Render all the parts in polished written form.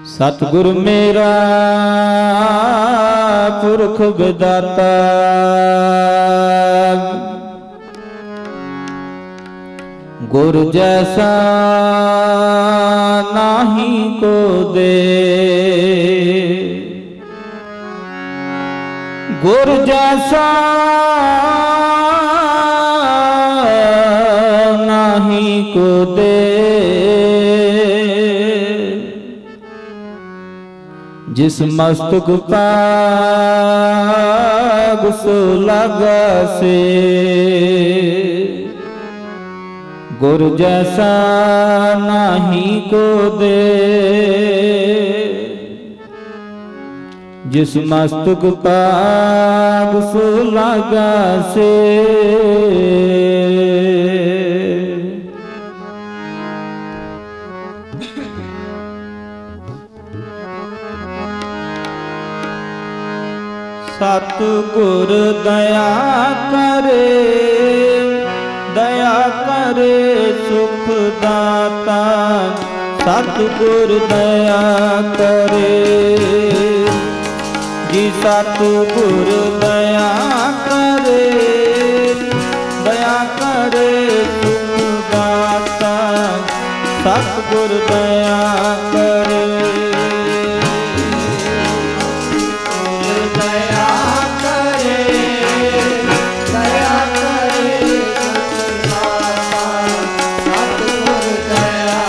सतगुरु मेरा पुरख विदाता, गुर जैसा नाही को दे। गुर जैसा नाही को दे, जिस मस्तक पाग सो लगा से। गुर जैसा नाही को दे, जिस मस्तक पाग सो लगा से। सतगुर दया करे, दया करे सुख दाता। सतगुर दया करे जी, सतगुर दया करे, दया करे सुख दाता। सतगुर दया करे, दया करे, दया करे सुख दाता। सतगुर दया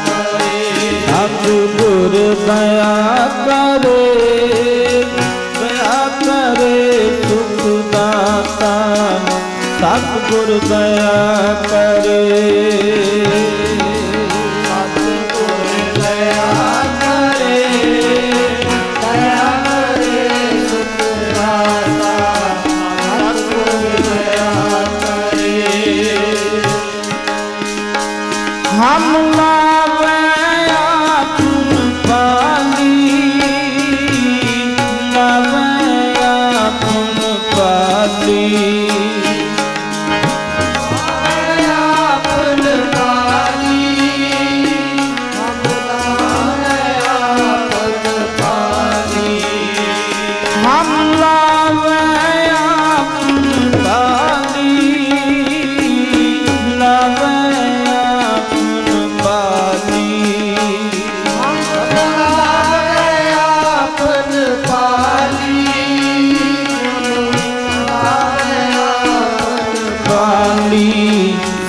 करे, सतगुर दया करे, दया करे सुख दाता। सतगुर दया करे, हम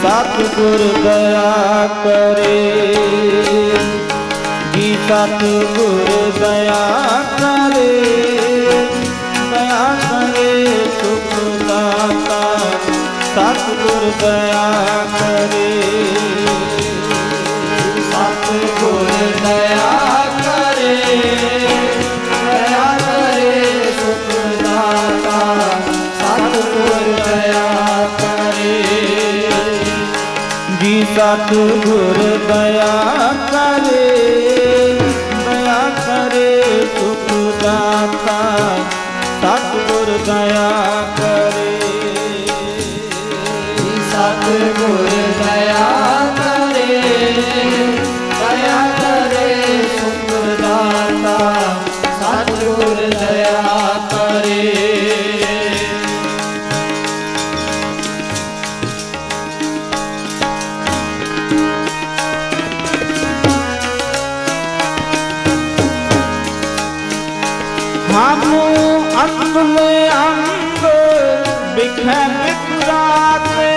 सतगुर दया करे जी, सतगुर दया करे, दया करे सुख दाता। सतगुर दया करे, सतगुर दया करे, दया करे सुख दाता। सतगुर दया करे जी, सतगुर दया करे, दया करे सुख दाता। सतगुर दया करे, सतगुर दया करे, दया करे सुख दाता। सतगुर दया करे, हम अंग में अंग बिखै बिखराते,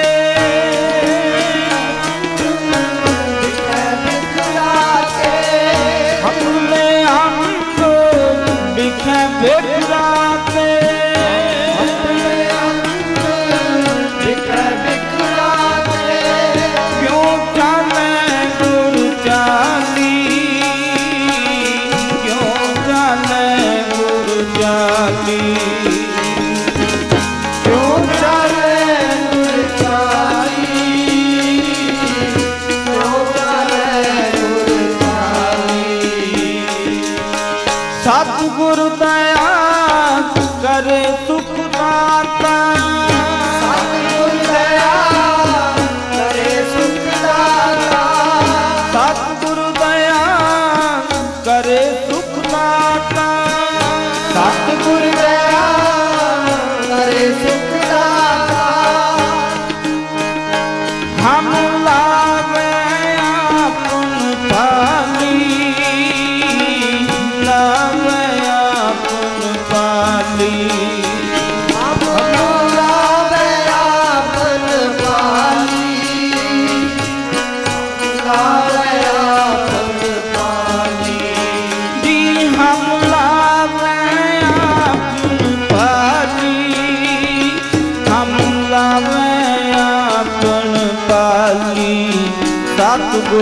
बिखै बिखराते। हम में अंग बिखै बिखराते, हम में अंग बिखै बिखराते। क्यों चले गुर चाली, क्यों चले जाती। क्यों चले गुर चाली, क्यों चले गुर चाली। सतगुर दया करे सुख दाता। सतगुर दया करे सुख दाता। सतगुर दया करे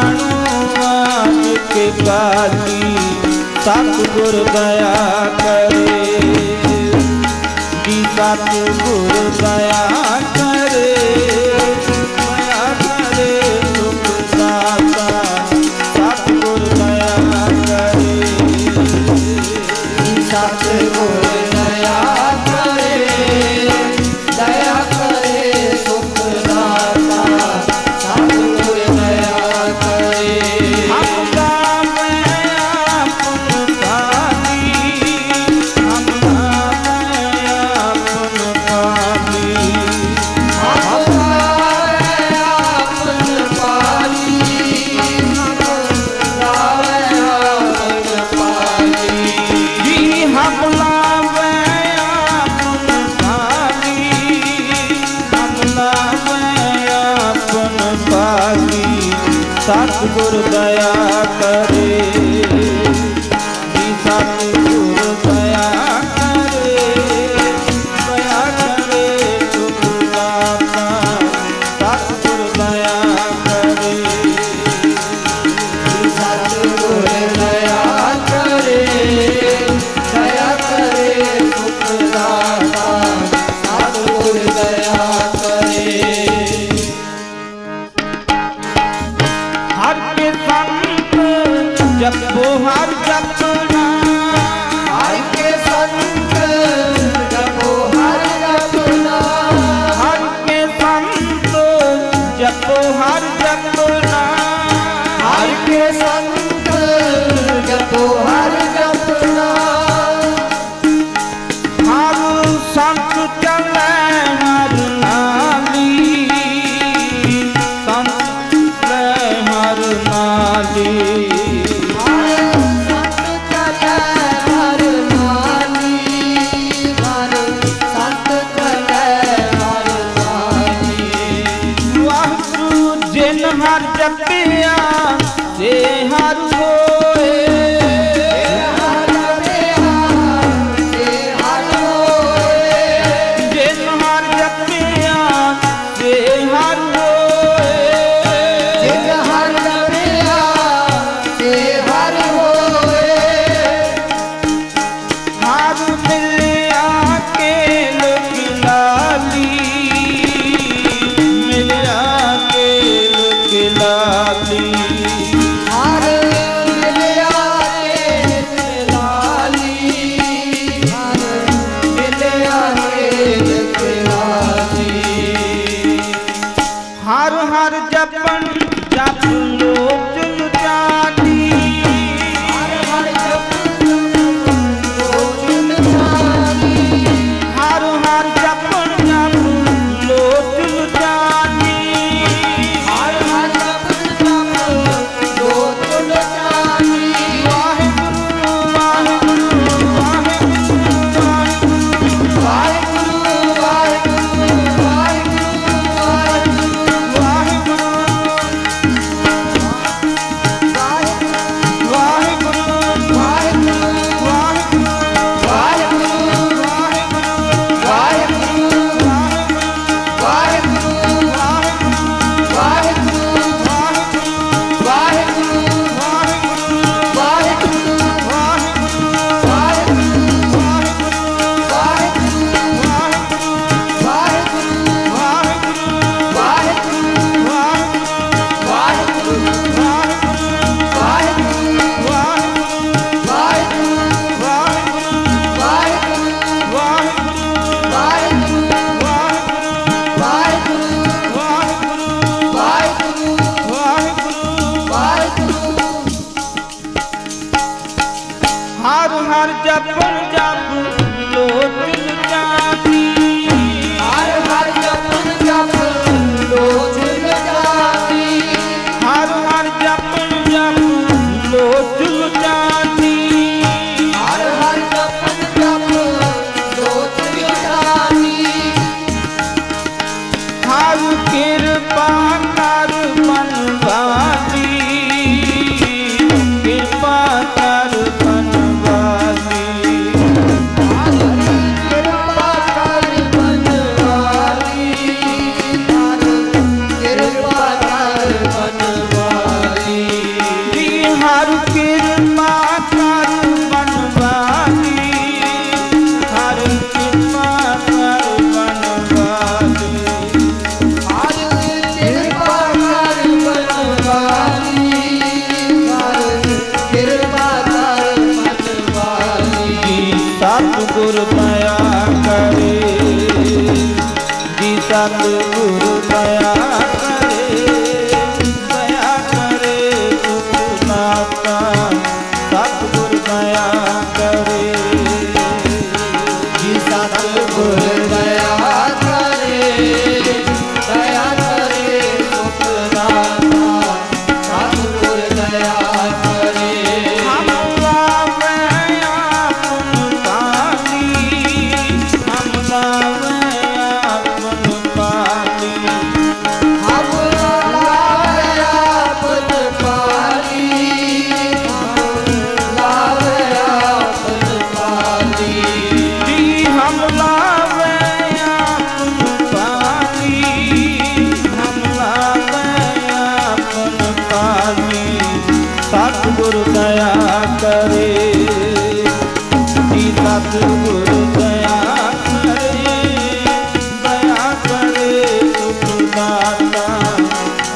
जानो आज के काली सतगुर दया करे जी सतगुर दया करे दया करे सुख दाता सतगुर दया करे सतगुर दया करे दया करे सुख दाता सतगुर दया करे हम गावे अपन काली हम गावे अपन काली हम गावे अपन पाली हम गावे अपन पाली जी हम लावे अपन काली हम लावे अपन काली सतगुर दया करे जी सतगुर दया करे दया करे सुख दाता सतगुर दया करे सतगुर दया करे दया करे सुख दाता सतगुर दया करे हर के संत जपो हर जपना हर के संत जपो हर जपना हर के संत जपो हर जपना हर के संत जपो हर जपना हर संत चले हर नाली संत चले हर नाली हर संत चले हर नाली हर संत चले हर नाली वाहगुरु जिन हर जपिया से हर होए हर जपिया से हर होए जिन हर जपिया से हर होए जिन हर जपिया से हर होए हर मिलिया के लोक लाली मिलिया के लोक लाली हर मिलिया के लाली हर मिलिया के लाली हर हर जपन जप लोक चुन जानी हर हर जप चुन जानी हर हर जपन जप लोक चुन जानी हर हर जप चुन जानी वाहिगुरु वाहिगुरु वाहिगुरु वाहिगुरु वाहिगुरु वाहिगुरु वाहिगुरु वाहिगुरु वाहिगुरु वाहिगुरु हर हर जपन जप लोक जानी हर हर जपन जप लोचन जानी हर हर जपन जप लोक जानी हर हर जपन जप लोचन जानी हर कृपा कर बनवाली कृपा कर बनवाली सतगुरु दया करे जी सतगुरु दया करे दया करे सुख दाता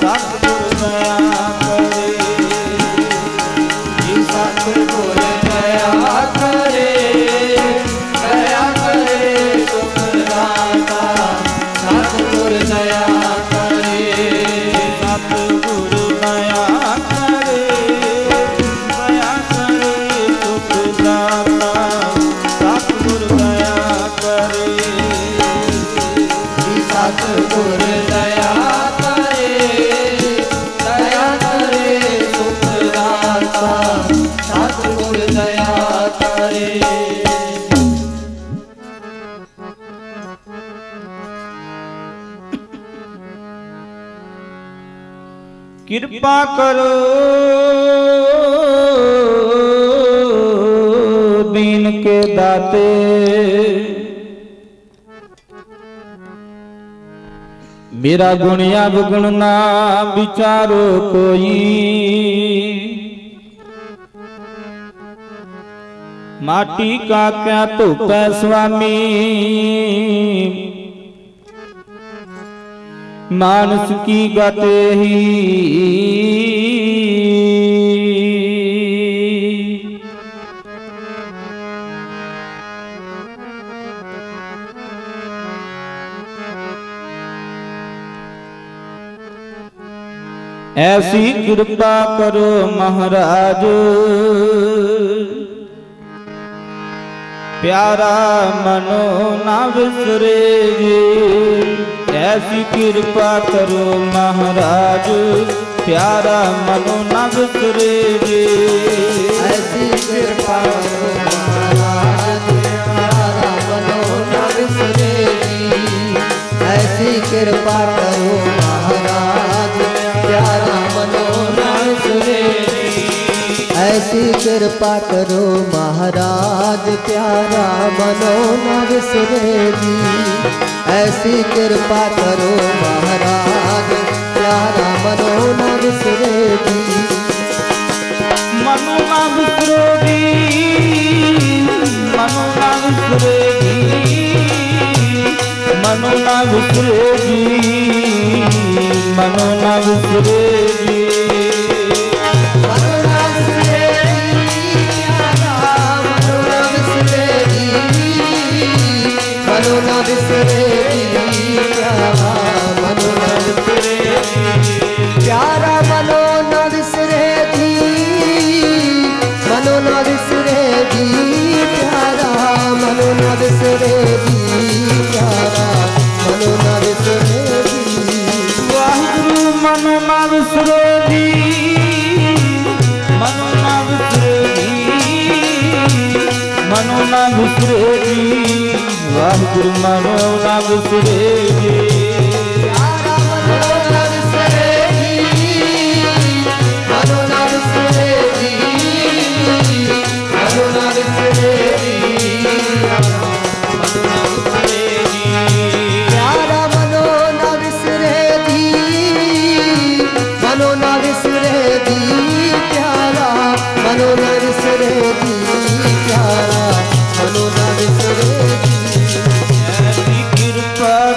सतगुरु दया करे जी सतगुरु दया करे दया करे सुख दाता सतगुरु दया करे सतगुरु दया करे दया करे सुख दाता सतगुरु दया करे सतगुरु दया करे दया करे सुख दाता सतगुरु दया करे। कृपा करो दीन के दाते मेरा गुण या गुण ना विचारो कोई माटी का क्या तो पै स्वामी मानस की गाते ही ऐसी कृपा करो महाराज प्यारा मनो ना बिसरे ऐसी कृपा करो महाराज प्यारा मनो ना बिसरे ऐसी कृपा करो महाराज प्यारा मनो ना बिसरे ऐसी कृपा करो महाराज प्यारा मनो ना बिसरे ऐसी कृपा करो महाराज प्यारा मनो ना बिसरे ऐसी कृपा करो महाराज प्यारा मनो ना बिसरे मनो ना बिसरे मनो ना बिसरे मनो ना बिसरे मनो ना बिसरे मनो ना बिसरे प्यारा मनो ना बिसरे मनो ना बिसरे प्यारा मनो ना बिसरे प्यारा मनो ना बिसरे वाहिगुरु मनो ना बिसरे मनो ना बिसरे मनो ना बिसरे वाहिगुरु मनो ना बिसरे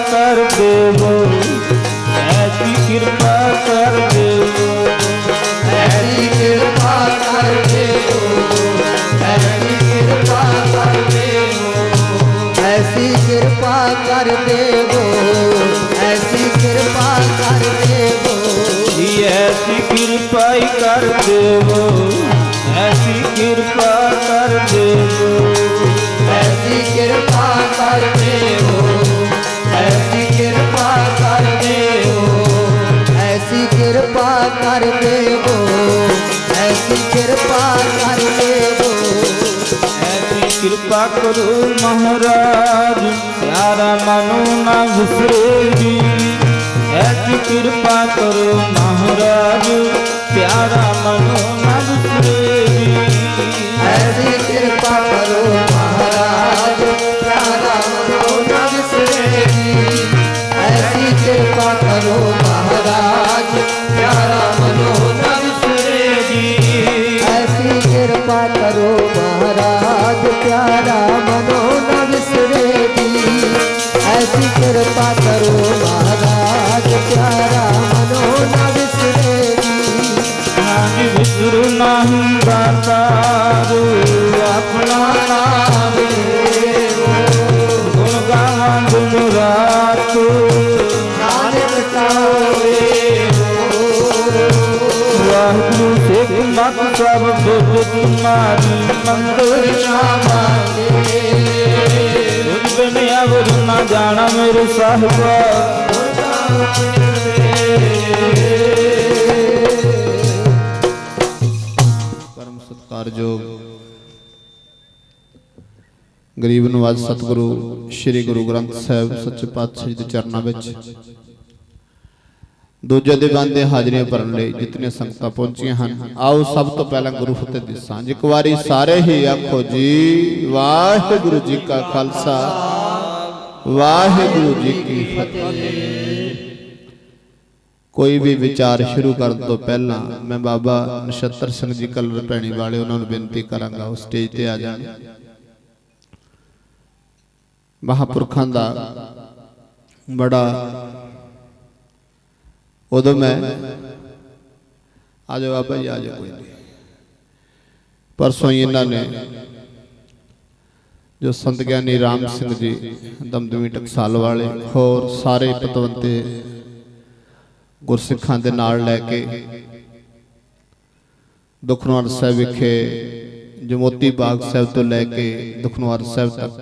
कर देवो ऐसी कृपा कर देवो ऐसी कृपा कर देवो ऐसी कृपा कर देवो ऐसी कृपा कर देवो ऐसी कृपा कर देवो ऐसी कृपा कर देवो ऐसी कृपा कर देवो ऐसी कृपा करो महाराज प्यारा मनो ना बिसरे ऐसी कृपा करो महाराज प्यारा मनो ना बिसरे ऐसी कृपा करो महाराज प्यारा मनो ना बिसरे ऐसी कृपा करो महाराज प्यारा मनो ना बिसरे प्यारा मनो न बिसरेगी। ऐसी कृपा करो महाराज प्यारा मनो न बिसरेगी। नाहि विसरू नाहि दातारू अपना नाम लेवो। गुण गावा दिन रात नानक गावे वाहिगुरु सिख मत सब बुझ तुम्हारी मंदिर श्यामांगे। तुझ बिन अवध न जाना मेरे साहिबा। परम सत्कारयोग गरीब नवाज सतगुरु श्री गुरु ग्रंथ साहिब सच्चे पातशाह जी के चरणों में दूजे दिवान दे हाजरियां भरन लई जितने संगतां पहुंचियां हन, आओ सब तो पहला गुरु फतेह दी सांझ एक बारी सारे ही आखो जी वाहिगुरु जी का खालसा वाहिगुरु जी की फतेह। कोई भी विचार शुरू करने तो पहला मैं बाबा नछत्तर सिंह जी कलर भैणी वाले उन्होंने बेनती करांगा उस स्टेज ते आ जाण। महापुरखों का बड़ा उदो मैं आ जाओ बाबा जी आ जाओ। कोई नहीं परसों ही इन्होंने जो संत ज्ञानी राम सिंह जी दमदमी टकसाल वाले होर सारे पतवंते गुरसिखां दे नाल लैके दुखनिवार साहिब विखे जमोती बाग साहिब तो लैके दुखनिवार साहिब तक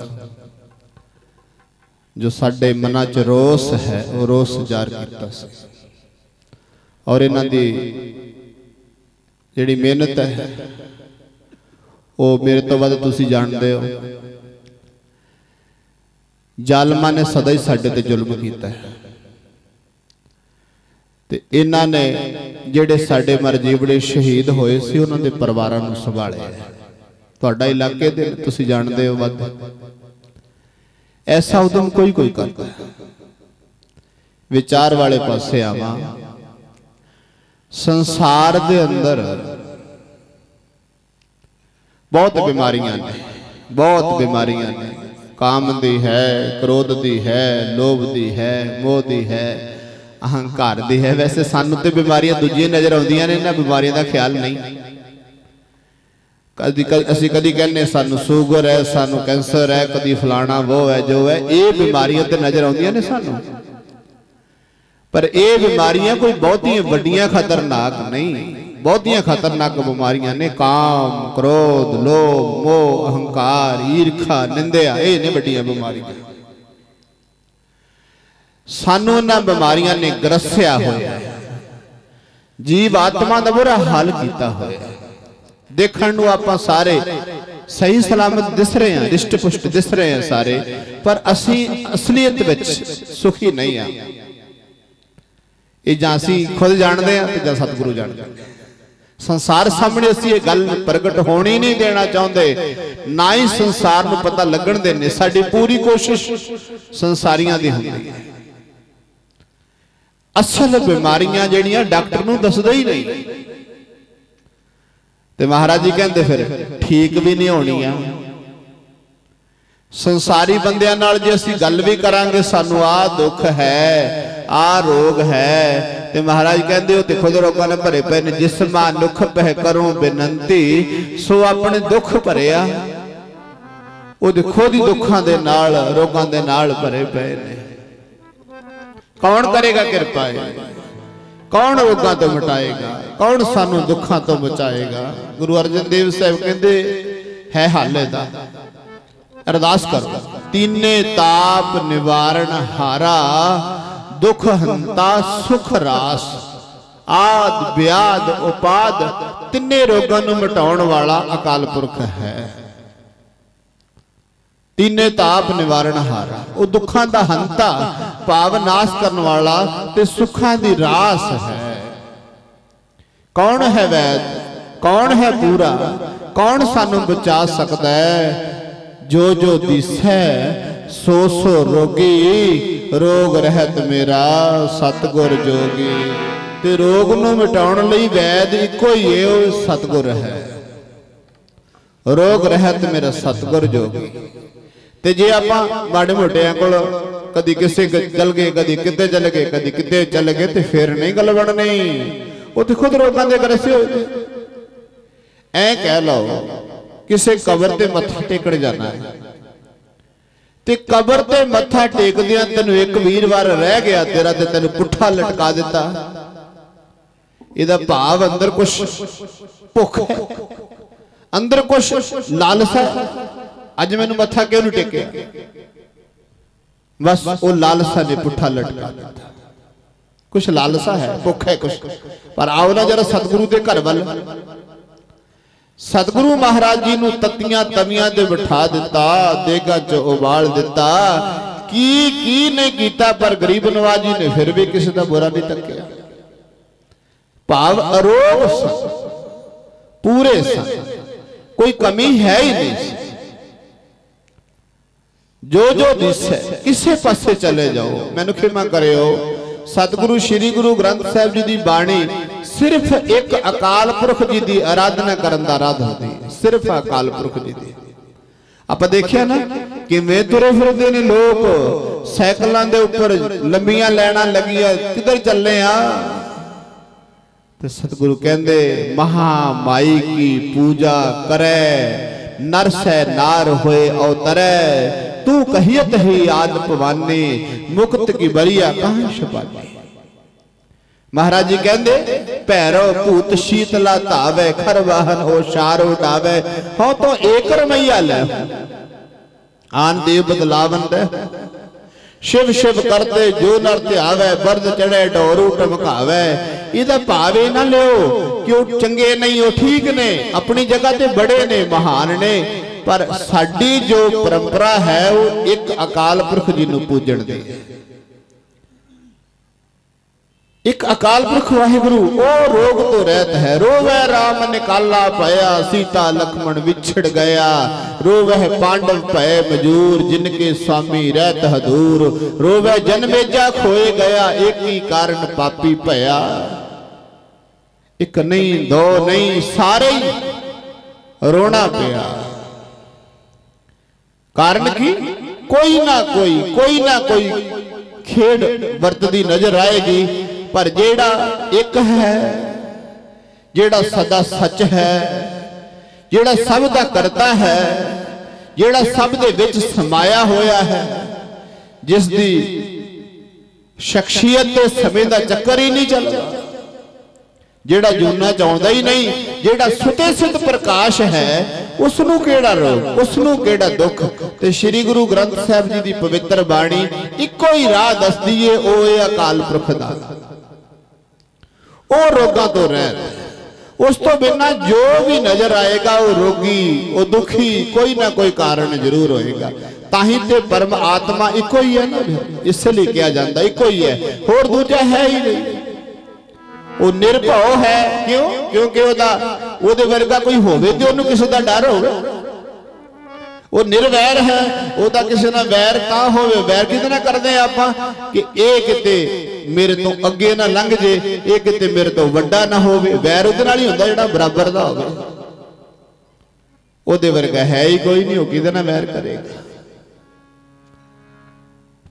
जो साडे मनां च रोस है वो रोस जार कीता सी। और इन्हां दी जिहड़ी मेहनत है वो मेरे तो वध तुसीं जाणदे हो। जालमां ने सदा ही साडे ते जुल्म कीता है ते इन्हां ने जिहड़े साडे मरजीवड़े शहीद होए सी उन्हां दे परिवारां नूं संभालिया। तुहाडा इलाके दे तुसीं जाणदे हो वध ऐसा उदम कोई कोई करता है। विचार वाले पासे आवा संसार दे अंदर बहुत बीमारियां ने, बहुत बीमारियां ने। काम दी है, क्रोध दी है, लोभ दी है, मोह दी है, अहंकार दी है। वैसे सानू ते बीमारियां दूजियां नजर आउंदियां ने, इन्हां बीमारियां दा ख्याल नहीं। असी कदी कहने सानू शुगर है, सानू कैंसर है, कदी फलाना वो है जो है, ये बीमारियां ते नजर आउंदियां ने सानू। पर ये बीमारियां कोई बहुतियां वड्डियां खतरनाक नहीं। बहुतियां खतरनाक बीमारियां ने काम, क्रोध, लोभ, मोह, अहंकार, ईर्खा, निंदा, ये ने वड्डियां बीमारियां। सानू इन्हां बीमारियां ने ग्रसिया होया, जीव आत्मा दा बुरा हाल कीता होया। देखण नूं आपां सारे सही सलामत दिस रहे हैं, रिष्ट पुष्ट दिस रहे हैं सारे, पर असी असलियत विच सुखी नहीं आ। ये जां असी खुद जानते हैं ते जां सतगुरु जानते हैं। संसार सामने असी ये गल प्रगट होनी नहीं देना चाहते, ना ही संसार नूं पता लगण देने। साडी पूरी कोशिश संसारियां दी हुंदी है। असल बीमारियां जिहड़ियां डॉक्टर नूं दसदे ही नहीं। ते महाराज जी कहते फिर ठीक भी नहीं होनी। संसारी बंदियां नाल जे असी गल भी करांगे सानू आ दुख है, आ रोग है, ते महाराज कहते हो देखो तो रोगां ने भरे पे ने। जिस मानुख पह करूं बिनंती सो अपने दुख भरिया। वो देखो दी दुखां दे नाल रोगां दे नाल भरे पे ने। कौन करेगा कृपा? कौन रोगां तो मिटाएगा? कौन सानू दुखां तो बचाएगा? गुरु अर्जन देव साहब कहते है हाले दा अरदास करो। तीने ताप निवारण हारा, दुख हंता सुख रास। आद व्याध उपाद तिन्ने रोगां नूं मिटाउण वाला अकाल पुरख है। तीने ताप निवारण हारा, वो दुखां दा हंता भाव नाश करने वाला ते सुखां दी रास है। कौन है वैद? कौन है पूरा? कौन सानू बचा सकता है? जो जो दिसै सो सो रोगी, रोग रहत मेरा सतगुर जोगी। ते रोग नूं मिटाउण लई वैद इको ही है, वो सतगुर है। रोग रहत मेरा सतगुर जोगी। ते जे आपां माड़े मोटियां कोल कदी किसे चल गए, कदी किते चल गए, कदी किते चल गए, ते फिर नहीं गल बननी। उत्थे खुद रोगां दे ग्रसे होए। ऐ कह लो किसे कबर ते मत्था टेकण जाना है, ते कबर ते मत्था टेकदियां तेन एक वीरवार रह गया तेरा, ते तेन पुट्ठा लटका दिता। इहदा भाव अंदर कुछ भुख है, अंदर कुछ लालसा। अज मैनू मत्था क्यों नहीं टेकिया? बस वो लालसा ने पुट्ठा लटका दिता। कुछ लालसा है, भुख है कुछ। पर आओ ना जरा सतगुरु के घर वाल। सतगुरु महाराज जी नू तत्तियां तवियां दे बिठा दिता, देगा च उबाल दिता। की नहीं कीता, पर गरीब नवाज जी ने फिर भी किसी का बुरा नहीं तकिया। भाव अरोग सन, पूरे सन, कोई कमी है ही नहीं। जो जो दिसे किसे पासे चले जाओ। मैनू खिमा करियो, सतगुरु श्री गुरु ग्रंथ साहिब जी की बाणी सिर्फ एक अकाल पुरख जी की आराधना करन दा राह होती है, सिर्फ अकाल पुरख जी की। आप देखिया ना कि वे तुरे फिरदे ने लोग साइकिलों के उपर लंबियां लैना लगिया, किधर चले आ? तो सतगुरु कहंदे महामाई की पूजा करे, नर से नार होए अवतरे। तू कहियत ही आद पवानी, मुक्त की बरिया कहां छुपानी। महाराज जी कहंदे भैरव भूत शीतला धावे, खर वाहन हो शार उठावे। हो तो एक रमैया ले, आन देव बदलावन दे। शिव शिव करते जो नर ध्यावे, बरद चढ़े डोरू टमकावे। इहदा भाव ना लियो कि वो चंगे नहीं, वो ठीक ने, अपनी जगह ते बड़े ने, महान ने। पर साडी जो परंपरा है वो एक अकाल पुरख जी नूं पूजण दी। एक अकाल पुरख वाहिगुरु ओ रोग तो रहत है। रोवे राम निकाला पया, सीता लक्ष्मण विछड़ गया। रोवे पांडव भय मजूर, जिनके स्वामी रहत हदूर। रोवे जनमेजा खोए गया, एक ही कारण पापी भया। एक नहीं दो नहीं, सारे ही रोना पिया। कारण की कोई ना कोई खेड वरतदी नजर आएगी। पर जेड़ा एक है, जेड़ा सदा सच है, जेड़ा सब दा करता है, जेड़ा सब दे विच समाया होया है, जिस दी शख्सियत ते समय दा चक्कर ही नहीं चलदा, जेड़ा जूना चाहता ही नहीं, जेड़ा सुते सिद्ध प्रकाश है, उसनू केड़ा रोग, उसनू केड़ा दुख। ते श्री गुरु ग्रंथ साहिब जी दी पवित्र बाणी इको ही राह दसदी है, ओ है अकाल पुरख दा। ओ रोगां तो रहत, उस तो बिना जो भी नजर आएगा वो रोगी, वो दुखी, कोई ना कोई कारण जरूर होएगा। ताही ते परम आत्मा इको ही है ना, इसलिए कहा जाता इको ही है, होर दूजा है ही नहीं। वो निर्भव है, क्यों? क्योंकि ओदे वर्गा कोई होवे ते ओनू किसी दा डर होवे। वो निर्वैर है, ओदा किसी ना वैर ता होवे। वैर किदे नाल करदे आ आपां कि ए किते मेरे तो अगे ना लंघ जे, ए किते मेरे तो वड्डा ना होवे। वैर ओदे नाल ही हुंदा जेड़ा बराबर दा होवे। ओदे वर्गा है ही कोई नहीं, ओ किदे नाल वैर करेगा।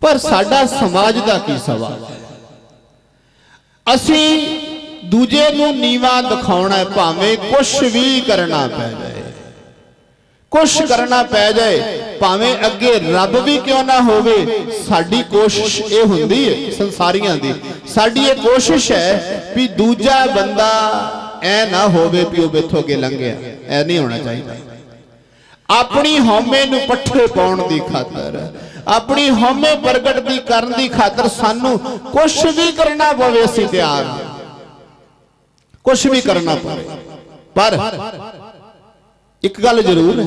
पर साडा समाज दा की सवाल है? असीं दूजे नूं नीवा दिखाउणा है, भावें कुछ भी करना पै जाए, कुछ करना पै जाए, भावें अगे रब भी क्यों ना होवे। साडी कोशिश ये हुंदी है संसारियां दी, साडी ये कोशिश है भी दूजा बंदा ऐ ना होवे भी ओह इत्थों अगे लंघिया, ऐ नहीं होना चाहिए। अपनी हौमे नूं पट्ठे पाउण दी खातर, अपनी हौमे प्रगट दी करन दी खातर सानू कुछ भी करना पवे, असीं तैयार, कुछ भी करना पवे। पर एक गल जरूर है,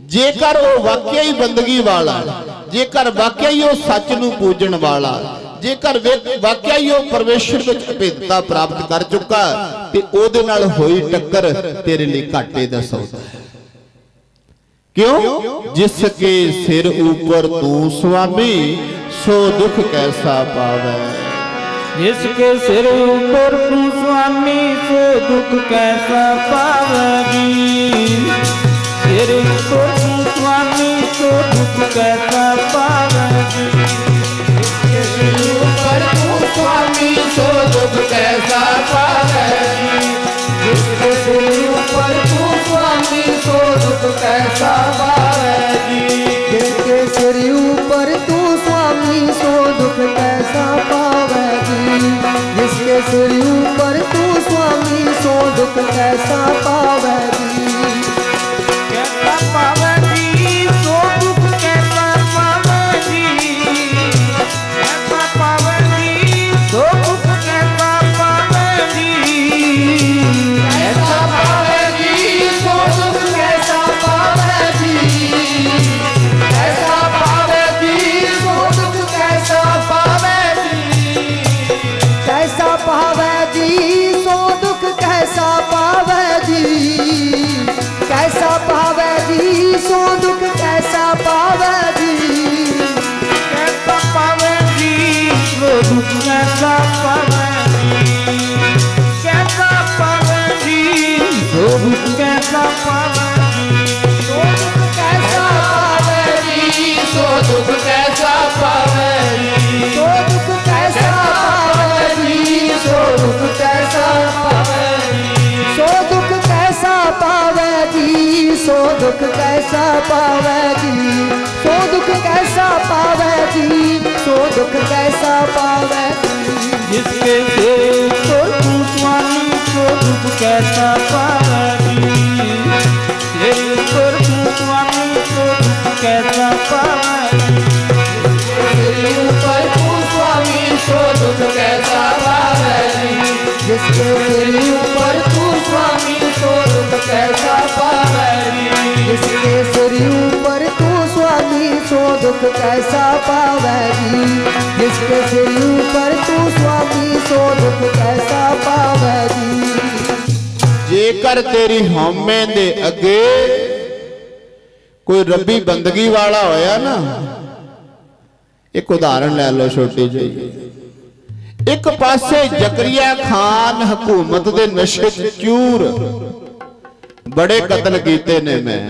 जेकर वो वाकई ही बंदगी वाला, जेकर वाकई वो सच नूं पूजण वाला, जेकर वाकई ही वो परमेश्वर विच अभेदता प्राप्त कर चुका, ते ओदे नाल होई टक्कर तेरे लिए घाटे दा सौदा है। क्यों? जिसके सिर ऊपर तू स्वामी, सो दुख कैसा पावे। जिसके सिर ऊपर तू स्वामी, सो दुख कैसा पावेगी। जिसके सिर ऊपर तू स्वामी सो दुख कैसा पावे जी। जिसके सिर ऊपर तू स्वामी सो दुख कैसा पावे जी। जिसके सिर ऊपर तू स्वामी सो दुख कैसा पावे जी। कैसा पावे जी सो दुख कैसा पावे जी। कैसा पावे जी सो दुख कैसा पावे जी। कैसा पावे जी सो दुख कैसा पावे जी। कैसा पावे जी सो दुख कैसा पावे जी। कैसा पावे जी सो दुख कैसा पावे जी। कैसा पावे जी सो दुख कैसा पावे जी। कैसा पावे जी सो दुख कैसा पावे जी। कैसा पावे जी सो दुख कैसा पावे जी। सो दुख कैसा पावे जी। सो दुख कैसा पावे जी। सो दुख कैसा पावे जी। सो दुख कैसा पावे जी। सो दुख कैसा पावे जी। सो दुख कैसा पावे जी। सो दुख कैसा पावे जी। सो दुख कैसा पावे जी। जिसके सिर ऊपर तू स्वामी सो दुख कैसा पावे जी। सिर ऊपर तू स्वामी सो दुख कैसा पावे जी। सिर ऊपर तू स्वामी सो दुख कैसा पावे जी। जिसके सिर ऊपर तू स्वामी सो दुख कैसा पावे जी। जिसके सिर ऊपर तू स्वामी सो दुख कैसा पावे जी। जिसके सिर ऊपर तू स्वामी सो दुख कैसा पावे जी। जेकर तेरी हौमे दे अगे कोई रब्बी बंदगी वाला होया ना, एक उदाहरण ले लो छोटी जी। एक पासे जकरिया खान हुकूमत दे नशे च चूर, बड़े कतल कीते ने मैं,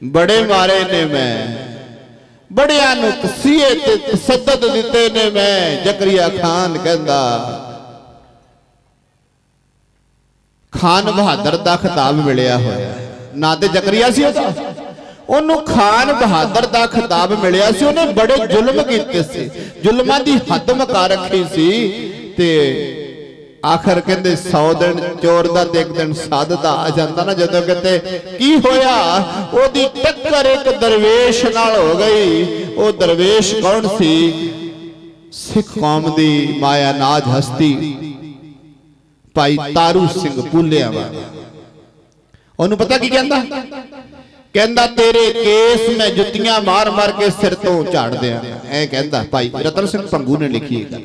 बड़े मारे ने मैं, बड़िया नूं तसीहे ते तसद्दद दिते ने मैं। जकरिया खान कहंदा खान बहादुर दा खिताब मिलिया होया, ना ते जकरिया सी ओनू खान बहादुर दा खिताब मिलिया सी। ओने बड़े जुल्म कीते सी, जुल्मां दी हद मुका रखी सी। ते आखिर कहंदे 100 दिन चोर दा ते एक दिन साध दा आ जांदा ना, जदों किते की होया ओदी टक्कर एक दरवेश नाल हो गई। ओ दरवेश कौन सी? सिख कौम दी माया नाज हस्ती भाई तारू सिंह भूलिया वाला। ओनू पता की कहंदा? कहंदा तेरे केस में जुत्तियां मार मार के सिर तो झाड़ दिया। ऐ कहंदा भाई रतन सिंह भंगू ने लिखी है।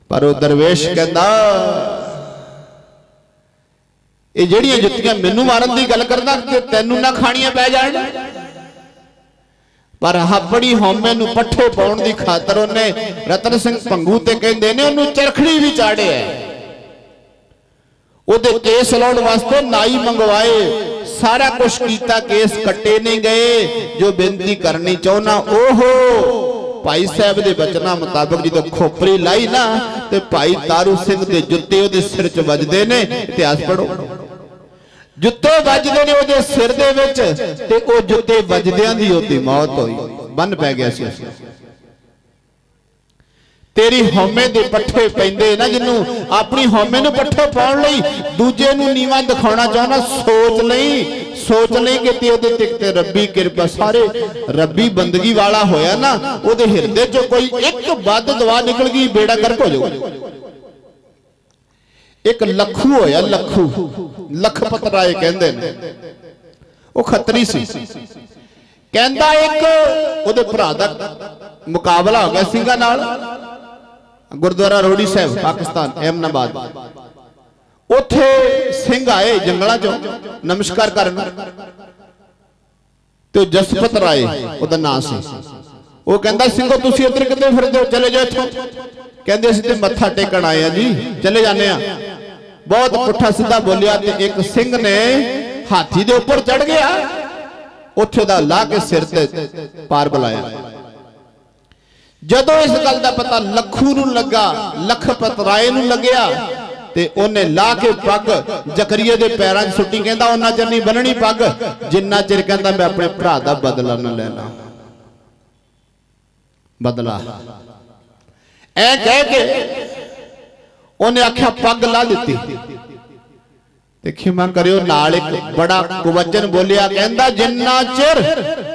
पर वो दरवेश कहंदा ये ਜਿਹੜੀਆਂ जुत्तियां मैनू मारन की गल करदा कि तैनू ना खाणियां पै जाण। पर अपनी हौमे नूं पट्ठे पाउण दी खातर उन्हें रतन सिंह भंगू ते कहंदे ने उन्होंने चरखड़ी भी चाढ़िया। ओदे केस लाउण वास्ते नाई मंगवाए, सारा कुछ कीता, केस कट्टे नहीं गए। जो बेनती करनी चाहना ओहो भाई साहब दे बचना मुताबिक जो खोपरी लाई ना ते भाई तारू सिंह दे जुत्ते ओदे सिर च वजदे ने। इतिहास पढ़ो, जुत्ते वजदे ने ओदे सिर दे विच ते ओ जुत्ते वजदियां दी ओदी मौत होई, बन पै गया सी। तेरी हौमे दे पट्ठे पैंदे ना, जिन्नू अपनी हौमे नूं पट्ठे पाउण लई दूजे नूं नीवा दिखाउणा चाहना, सोच नहीं कि ते रब्बी कृपा सारे रब्बी बंदगी वाला होया ना, ओदे हिरदे चों कोई एक बद दुआ निकल गई, बेड़ा गर्क हो जाऊगा। एक लखू होया, लखपत राय कहंदे ने, वो खतरी सी। कहंदा एक ओदे भरा दा मुकाबला हो गया सिंघां नाल, गुरुद्वारा रोड़ी साहब पाकिस्तान अहमदाबाद। उथे सिंह आए जंगलों चो नमस्कार करन, तो जसपत राय ओदा नाम सी। वो कहंदा सिंघो तुसीं इधर किते फिरदे हो, चले जाओ इत्थों। कहंदे असीं ते मत्था टेकण आए जी, चले जाने आ। बहुत पुठा सीधा बोलिया ते एक सिंह ने हाथी दे ऊपर चढ़ गया, उथे दा ला के सिर ते पार बुलाया। जदों इस गल का पता लखू नूं लगा, लखपत राय नूं लगया ते उन्हें ला के पग जकरिया के पैरों च सुट्टी, कहता उन्ना चिर नहीं बननी पग जिन्ना चिर कहता मैं अपने भरा दा बदला न लेना। बदला ऐ कह के उन्हें आख्या पग ला दी। खिमा करियो नाल एक बड़ा कुवचन बोलिया, कहंदा जिन्ना चिर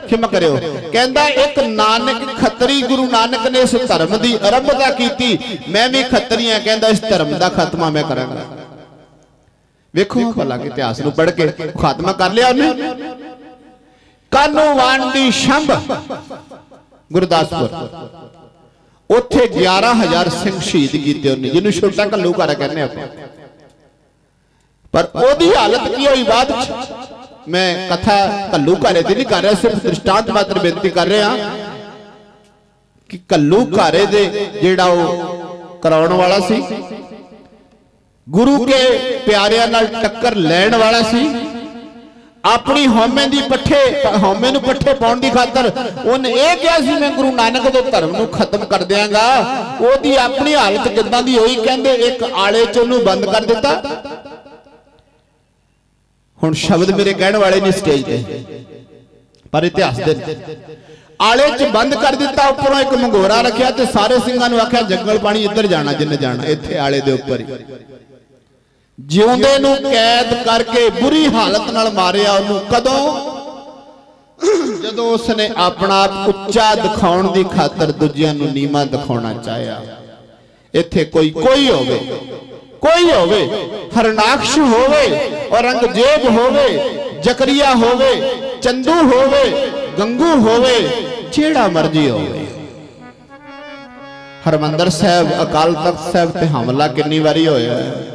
खिमा करियो, कहंदा एक नानक खतरी गुरु नानक ने इस धर्म की आरंभता की, मैं भी खतरी हां, कहंदा इस धर्म का खात्मा मैं करांगा। वेखो भला कि इतिहास नूं पढ़ के खात्मा कर लिया उन्हें। कानूवान दी शंभ गुरदासपुर, उत्थे 11,000 सिंह शहीद किए उन्हें, जिन्होंने छोटा घल्लूघारा कहने आपां। पर ओदी हालत की हुई बाद मैं कथा घल्लूघारे दी नहीं कर रहा, सिर्फ दृष्टांत मात्र बेनती कर रहा कि घल्लूघारे दे जेड़ा कराउण वाला सी, गुरु के प्यारियां नाल टक्कर लैण वाला सी, अपनी हौमे दी पट्ठे हौमे नूं पट्ठे पाउण दी खातर उन्हें यह कहा सी मैं गुरु नानक दे धर्म नूं खत्म कर देंगा। ओदी अपनी हालत किदां दी होई, कहंदे एक आले च उहनूं बंद कर दिता। हुण शब्द मेरे कहने वाले नहीं स्टेज पे, पर इतिहास दे आले च बंद कर दिता। उपरों एक मंगोरा रखिया ते सारे सिंहां नूं आख्या जंगल पानी इधर जाना जिन्ने जाना, इत्थे आले दे उपर ही जिउंदे नूं कैद करके बुरी हालत नाल मारिया। उहनूं कदों? जदों उसने अपना आप उच्चा दिखाउण दी खातर दूजियां नूं नीवा दिखाउणा चाहिया। इत्थे कोई होवे, कोई होवे, हरनाक्ष होवे, औरंगजेब होवे, जकरिया होवे, चंदू होवे, गंगू होवे, जेड़ा मर्जी होवे, हरमंदर साहब अकाल तख्त साहब ते हमला कितनी बारी होया है।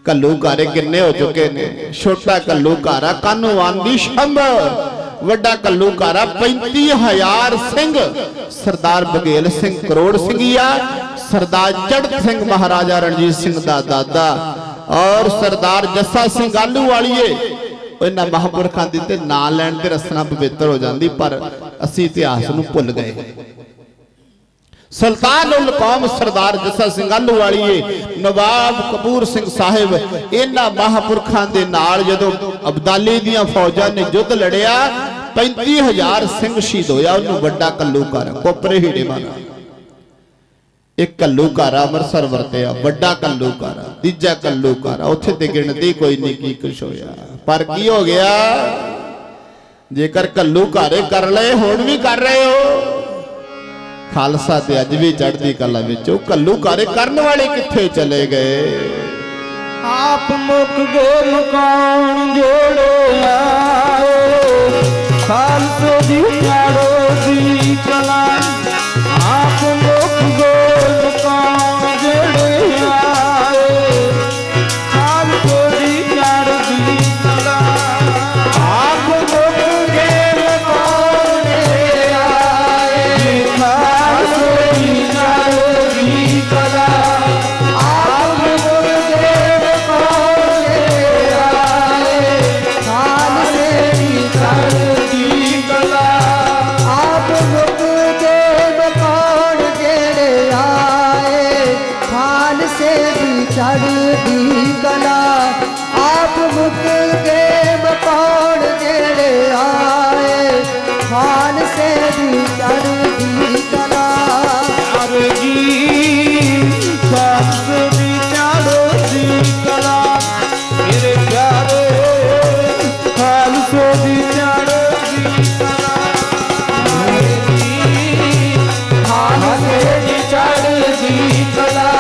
घल्लूघारे किन्ने हो चुके ने। छोटा घल्लूघारा कानूवान दी शंभ, वड्डा घल्लूघारा 35,000 सिंह, सरदार बघेल सिंह करोड़ सिंघिया, सरदार चढ़त सिंह महाराजा रणजीत सिंह दा दादा और सरदार जस्सा सिंह आलूवालीए। इन्हां महापुरखां दी ते नां लैण ते रसना पवित्र हो जांदी, पर असीं इतिहास नूं भुल गए। सुल्तान उल कौम सरदार जस्सा सिंह आलूवालीए, नवाब कपूर सिंह साहिब, इन्हां महापुरखां दे नाल जदों अब्दाली दीआं फौजां ने युद्ध लड़िया, 35,000 सिंह शहीद होया। उन्होंने वड्डा घल्लूघारा कोपरे हीड़े मारा। एक घल्लूघारा अमृतसर वरतिया, वड्डा घल्लूघारा, तीजा घल्लूघारा, उत्थे ते गिणती कोई नहीं की कुछ होया। पर की हो गया? जेकर घल्लूघारे कर ले, हुण भी कर रहे हो। खालसा ते अज भी चढ़दी कला विच, घल्लूघारे करन वाले कित्थे चले गए? आप मुक गए मकान जोड़े आए, खालसे दी चाड़ो दी कला। आप मुक गए मकान जोड़े आए, खालसे दी चाड़ो दी कला। आप मुक गए मकान जोड़े आए, खालसे दी चाड़ो दी कला। आप मुक गए चढ़दी कला। आप मुक के मकान जेड़े आए, खान से भी चढ़दी कला। चढ़दी कला मेरे प्यारे, खालसे दी चढ़दी कला। खालसे दी चढ़दी कला।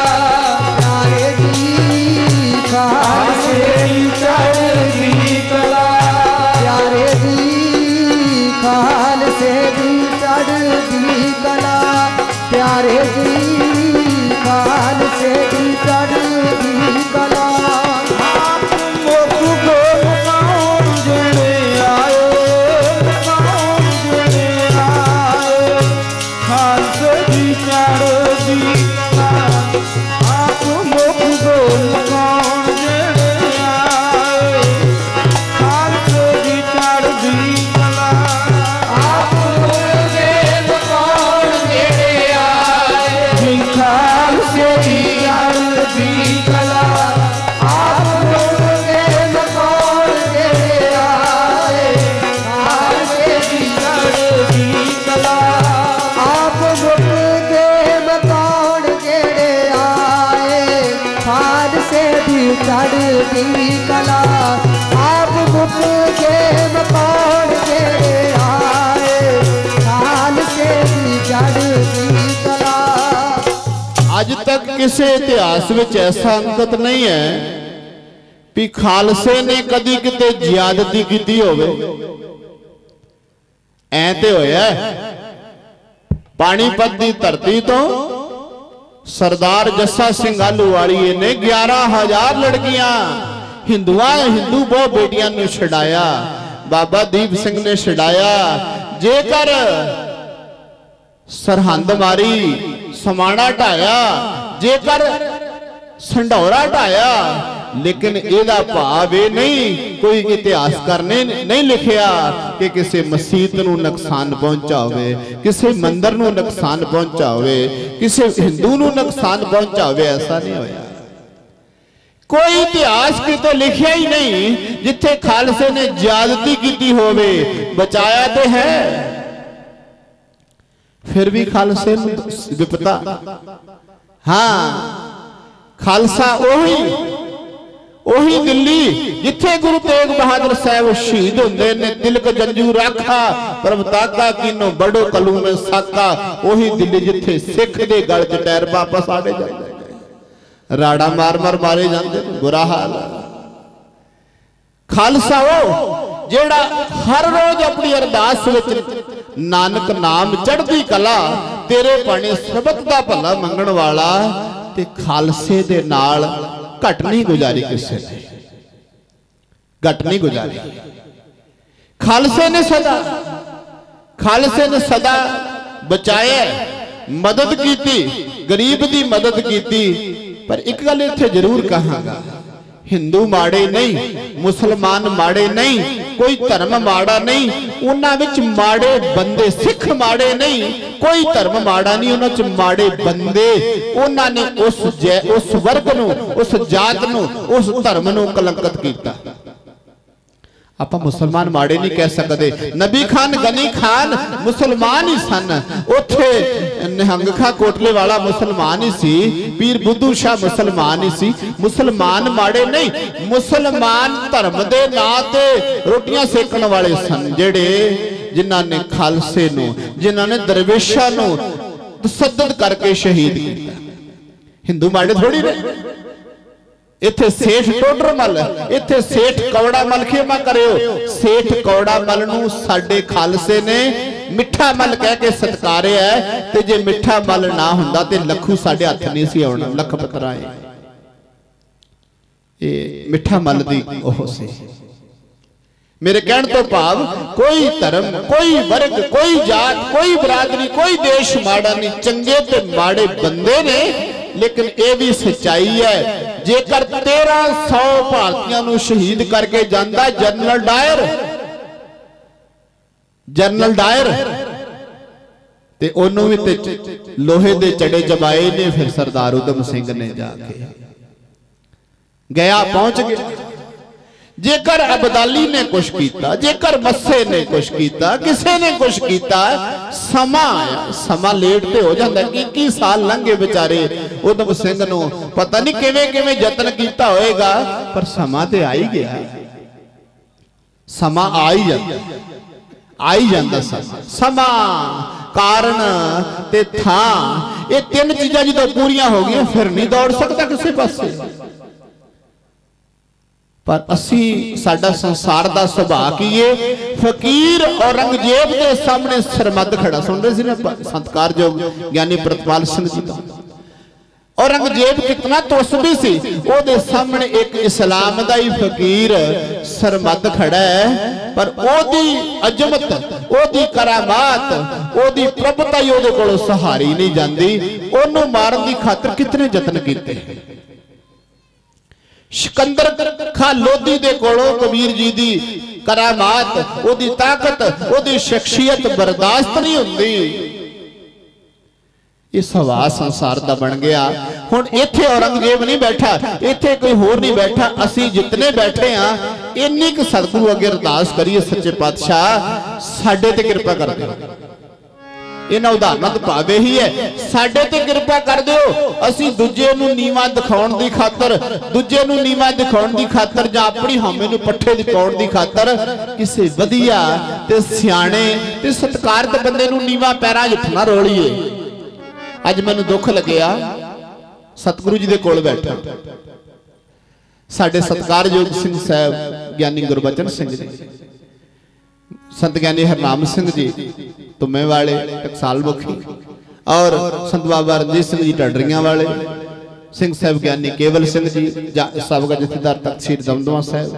का दी चढ़ती कला आप मुख गेम कौन जेड़े आए खालसे दी चढ़ती कला। अज तक किसी इतिहास विच ऐसा अंकत नहीं है भी खालसे ने कदी किते ज्यादती की होवे। ऐ ते होया पानीपत की धरती तो सरदार जस्सा सिंह आलूवालिए ने 11,000 लड़कियां हिंदू बहु बेटियां नूं छड़ाया। बाबा दीप सिंह ने छड़ाया। जेकर सरहंद मारी समाणा ढाया, जेकर संढौरा ढाया, लेकिन एदा भाव ये नहीं, कोई इतिहासकार ने नहीं लिखिया कि किसी मसीत नूं नुकसान पहुंचा होवे, किसी मंदिर नूं नुकसान पहुंचा होवे, किसी हिंदू नूं नुकसान पहुंचा होवे। ऐसा नहीं होया। कोई इतिहास किते लिखिया ही नहीं जिथे खालसे ने ज्यादती की होवे। बचाया तो है, फिर भी खालसे नूं विपता। हाँ, खालसा ओही दिल्ली जिथे गुरु तेग बहादुर साहब शहीद होंदे ने, तिलक जंजू राखा प्रभताका कीनो बड़ो कलूम साका। ओही दिल्ली जिथे सिख दे गल च टैर वापस आड़े जांदे, राड़ा मार मार मारे जांदे, बुरा हाल। खालसा वो जेड़ा हर रोज अपनी अरदास विच नानक नाम चढ़दी कला तेरे पाने सबक दा भला मंगण वाला, ते खालसे दे नाल घट नहीं गुजारी, किसी ने घट नहीं गुजारी। खालसे ने सदा बचाया, मदद की, गरीब की मदद की। पर एक गल इत्थे जरूर कहांगा, हिंदू माड़े नहीं, मुसलमान माड़े नहीं, कोई धर्म माड़ा नहीं, उन्हां विच माड़े बंदे। सिख माड़े नहीं, कोई धर्म माड़ा नहीं, उन्हां च माड़े बंदे। उन्हां ने उस वर्ग नूं, उस जात नूं, उस धर्म नूं कलंकित कीता। आपां मुसलमान माड़े नहीं कह सकते। नबी खान गनी खान मुसलमान ही सन, उथे निहंग खां कोटले वाला मुसलमान ही सी, पीर बुद्धू शाह मुसलमान ही सी। मुसलमान माड़े नहीं, मुसलमान धर्म दे नां ते रोटियां सेकण वाले सन, जेड़े जिन्हां ने खालसे नूं, जिन्हां ने दरवेशां नूं तसद्दुद करके शहीद किया। हिंदू माड़े थोड़ी रहे। इत्थे सेठ टोडरमल, इत्थे सेठ कौड़ामल खेमा करियो। सेठ कौड़ामल नूं साडे खालसे ने मिठा मल कह के सत्कारिया है, ते जे मिठा मल ना हुंदा ते लखू साडे हत्थ नहीं सी आउणा। लखपत राय ये मिठा मल दी ओह सी। मेरे कहण तो भाव कोई धर्म, कोई वर्ग, कोई जात, कोई बरादरी, कोई देश माड़ा नहीं, चंगे ते माड़े बंदे ने। लेकिन यह भी सच्चाई है, जेकर 1300 भारतीयों नूं शहीद करके जांदा जनरल डायर ते ओनू भी ते लोहे दे चढ़े जमाए ने। फिर सरदार उधम सिंह ने जाके गया, पहुंच गया। जेकर अबदाली ने कुछ किया, जेकर मस्से ने कुछ किया, किसी ने कुछ किया, समा लेट ते हो जाता। 21 साल लंघे बेचारे उधम सिंह नूं पता नहीं किवें किवें यतन किया होएगा, पर समा ते आ ही गया। समा आ ही जाता। समा, कारण ते थां, ये 3 चीज़ां जो पूरियां हो गई फिर नहीं दौड़ सकता किसी पासे। पर असी साडा संसार दा सुभाव की है, फकीर औरंगजेब के सामने सरमद खड़ा। सुन रहे थे ना सत्कारयोग ज्ञानी प्रतपाल सिंह जी का। औरंगजेब कितना तुसबी सी, ओदे सामने एक इस्लाम दा ही फकीर सरमद खड़ा है। पर ओदी अजमत, ओदी करामात, ओदी प्रभुता ही ओदे कोलों सहारी नहीं जाती। ओनू मारन दी खातर कितने यत्न कीते। सिकंदर खां लोधी दे कोलों कबीर जी दी करामात, ओदी ताकत, ओदी शख्सियत बर्दाश्त नहीं हुंदी। इस हवा संसार दा बन गया। हुण इत्थे औरंगजेब नहीं बैठा, इत्थे कोई होर नहीं बैठा, असी जितने बैठे हाँ इन्नी क सतगुरु अगे अरदास करिए, सच्चे पातशाह साडे ते कृपा कर दे। इन्हां उदाहरणां दा भाव यही है, साडे ते कृपा कर दिओ, असीं दूजे नूं नीवां दिखाउण दी खातर, दूजे नूं नीवां दिखाउण दी खातर जां अपनी हौमे नूं पट्ठे दी पाउण दी खातर किसी वधिया ते सियाणे ते सत्कारत बंदे नूं नीवां पैरां 'च ना रोलीए। अज मैनूं दुख लग्या, सतगुरु जी दे कोल बैठा साडे सत्कारयोग सिंह साहब ज्ञानी गुरबचन सिंह जी, संत ज्ञानी हरनाम सिंह जी तुम्हे वाले टकसाल मुखी, और संत बाबा रणजीत सिंह जी ढडरियां वाले, सिंह साहब ज्ञानी केवल सिंह जी साबका जथेदार तख्त श्री दमदमा साहब,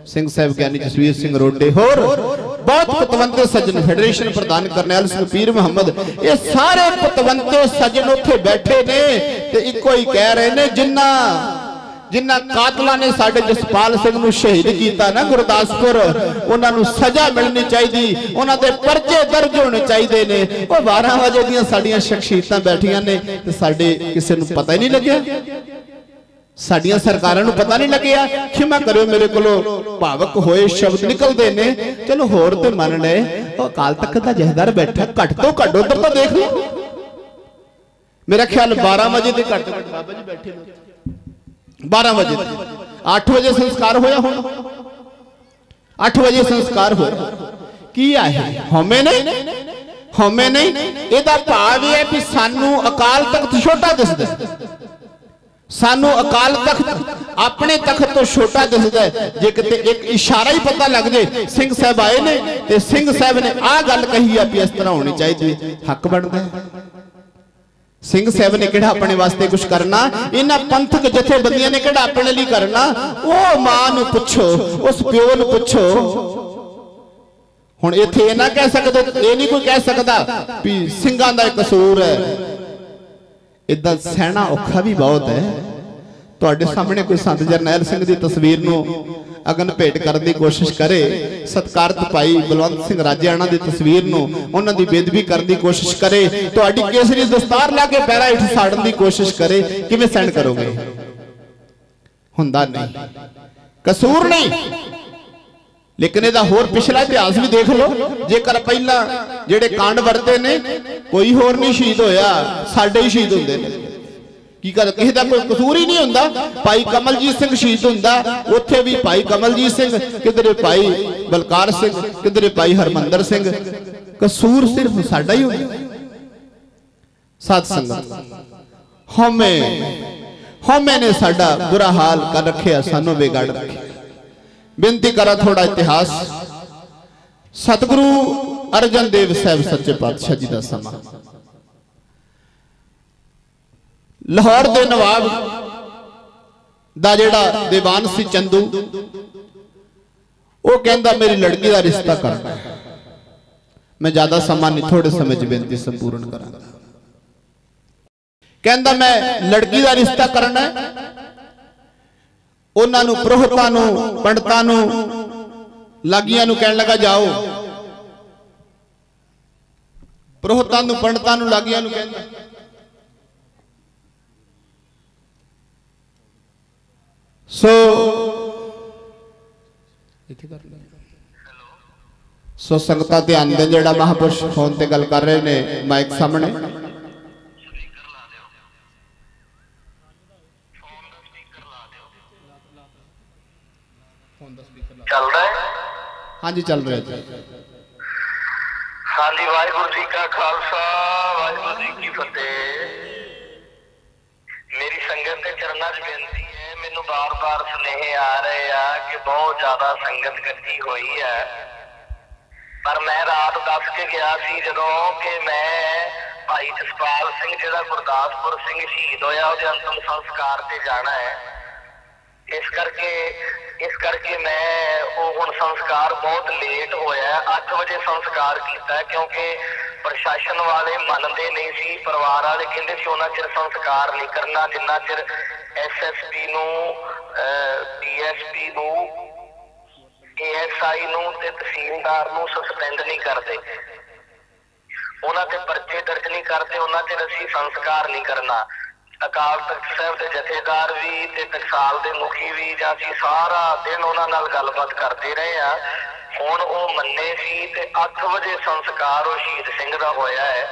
सिंह साहब ज्ञानी जसवीर सिंह रोडे, होर बहुत पतवंते सज्जन, फेडरेशन प्रधान करनैल सिंह पीर मुहम्मद, ये सारे पतवंते सज्जन उत्थे बैठे ने ते इको ही कह रहे ने, जिन्ना जिन्ना कातलां ने साडे जसपाल सिंह नूं शहीद कीता ना गुरदासपुर, उन्हां नूं सजा मिलनी चाहिदी, उन्हां दे परचे दर्ज होने चाहिए ने। वो 12 वजे दीयां साडीआं शख्सियतां बैठियां ने ते साडे किसे नूं पता ही नहीं लग्या, साडीआं सरकारां नूं पता नहीं लग्या। क्षमा करियो मेरे कोलों भावक होए शब्द निकलदे ने, चलो होर ते मन ले, अकाल तख्त दा जहदार बैठा, घट तो घट उधर तो देख लो। मेरा ख्याल 12 वजे ते घट तो घट बाबा जी बैठे ने, 12 बजे 8 बजे संस्कार होया, हुण 8 बजे संस्कार होया। की है हौमे नहीं, हौमे नहीं, इहदा भाव यह है कि सानू अकाल तख्त छोटा दिसदा, सानू अकाल तख्त अपने तख्त तो छोटा दिसदा है। जे किते एक इशारा ही पता लग जाए सिंह साहब आए ने ते सिंह साहब ने आ गल कही है भी इस तरह होनी चाहिए, हक बनता है। सिंह साहब ने किहड़ा अपने वास्ते कुछ करना, इन्हां पंथक जथेबंदियां ने किहड़ा अपने लिए करना, वो मां नूं पुछो, उस प्यो नूं पुछो। हुण इत्थे इह ना कह सकदे, ये नहीं कोई कह सकदा भी सिंघां दा कसूर है, इदां सहना औखा भी बहुत है। तुहाडे सामने कोई संत जरनैल सिंह दी तस्वीर नूं अगन भेंट करने की कोशिश करे, सत्कारत भाई बलवंत सिंह राजेआणा की तस्वीर नूं उन्हां दी बेदबी करने की कोशिश करे, तुहाडी केसरी दस्तार ला के पैरां हेठ साड़न की कोशिश करे, किवें सहन करोगे? हुंदा नहीं, कसूर नहीं। लेकिन इहदा होर पिछला इतिहास भी देख लो, जेकर पहला जिहड़े कांड वरते ने कोई होर नहीं शहीद होया, साडे ही शहीद हुंदे ने। की कर किसी का कोई कसूर ही नहीं हुंदा। भाई कमलजीत सिंह शहीद हुंदा, उत्थे भी भाई कमलजीत सिंह, किधरे भाई बलकार सिंह, किधरे भाई हरमंदर सिंह, कसूर सिर्फ साडा ही होंदा। साध संगत हौमे हौमे ने साडा बुरा हाल कर रखिया, सानू बिगाड़ रखिया। बेनती करा थोड़ा इतिहास, सतगुरु अर्जन देव साहब सच्चे पातशाह जी का समा, लाहौर दे नवाब दा जेड़ा दीवान सी चंदू, वो कहंदा मेरी लड़की का रिश्ता करना है। मैं ज्यादा समा नहीं, थोड़े समय च बेनती संपूर्ण करांगा। कहंदा मैं लड़की का रिश्ता करना है। उन्हां नूं पुरोहितां नूं पंडितां नूं लागियां नूं कहण लगा जाओ, पुरोहितां नूं पंडितां नूं लागियां नूं कहंदा सो संगतां ध्यान दें, जेड़ा महापुरुष फोन ते गल कर रहे ने माइक सामने, चल रहा है? हाँ जी चल रहा है। हाँ जी, वाहिगुरू जी का खालसा, वाहिगुरू जी की फतेह। मेरी संगत के चरणों च बेनती है, मैनू बार बार सुनेहे आ रहे हैं कि बहुत ज्यादा संगत इकट्ठी हुई है, पर मैं रात दस के गया सी जदों कि मैं भाई जसपाल सिंह जिहड़ा गुरदासपुर सिंह शहीद होया उहदे अंतिम संस्कार ते जाना है। इस करके मैं वो हुण संस्कार बहुत लेट होया, 8 बजे संस्कार किया, क्योंकि प्रशासन वाले मनते नहीं सी, परिवार वाले कहते सी उन्ना चिर संस्कार नहीं करना जिन्ना चिर SSP नूं, DSP नूं, ASI नूं ते तहसीलदार नूं सस्पेंड नहीं करते, उन्हां ते परचे दर्ज नहीं करते, उन्ना चिर असीं संस्कार नहीं करना। अकाल तख्त साहब के जथेदार भी ते टकसाल दे मुखी भी असीं सारा दिन उन्हां नाल गलबात करते रहे हैं। हुण वो मन्ने सी ते 8 बजे संस्कार वो शहीद सिंह दा होया है।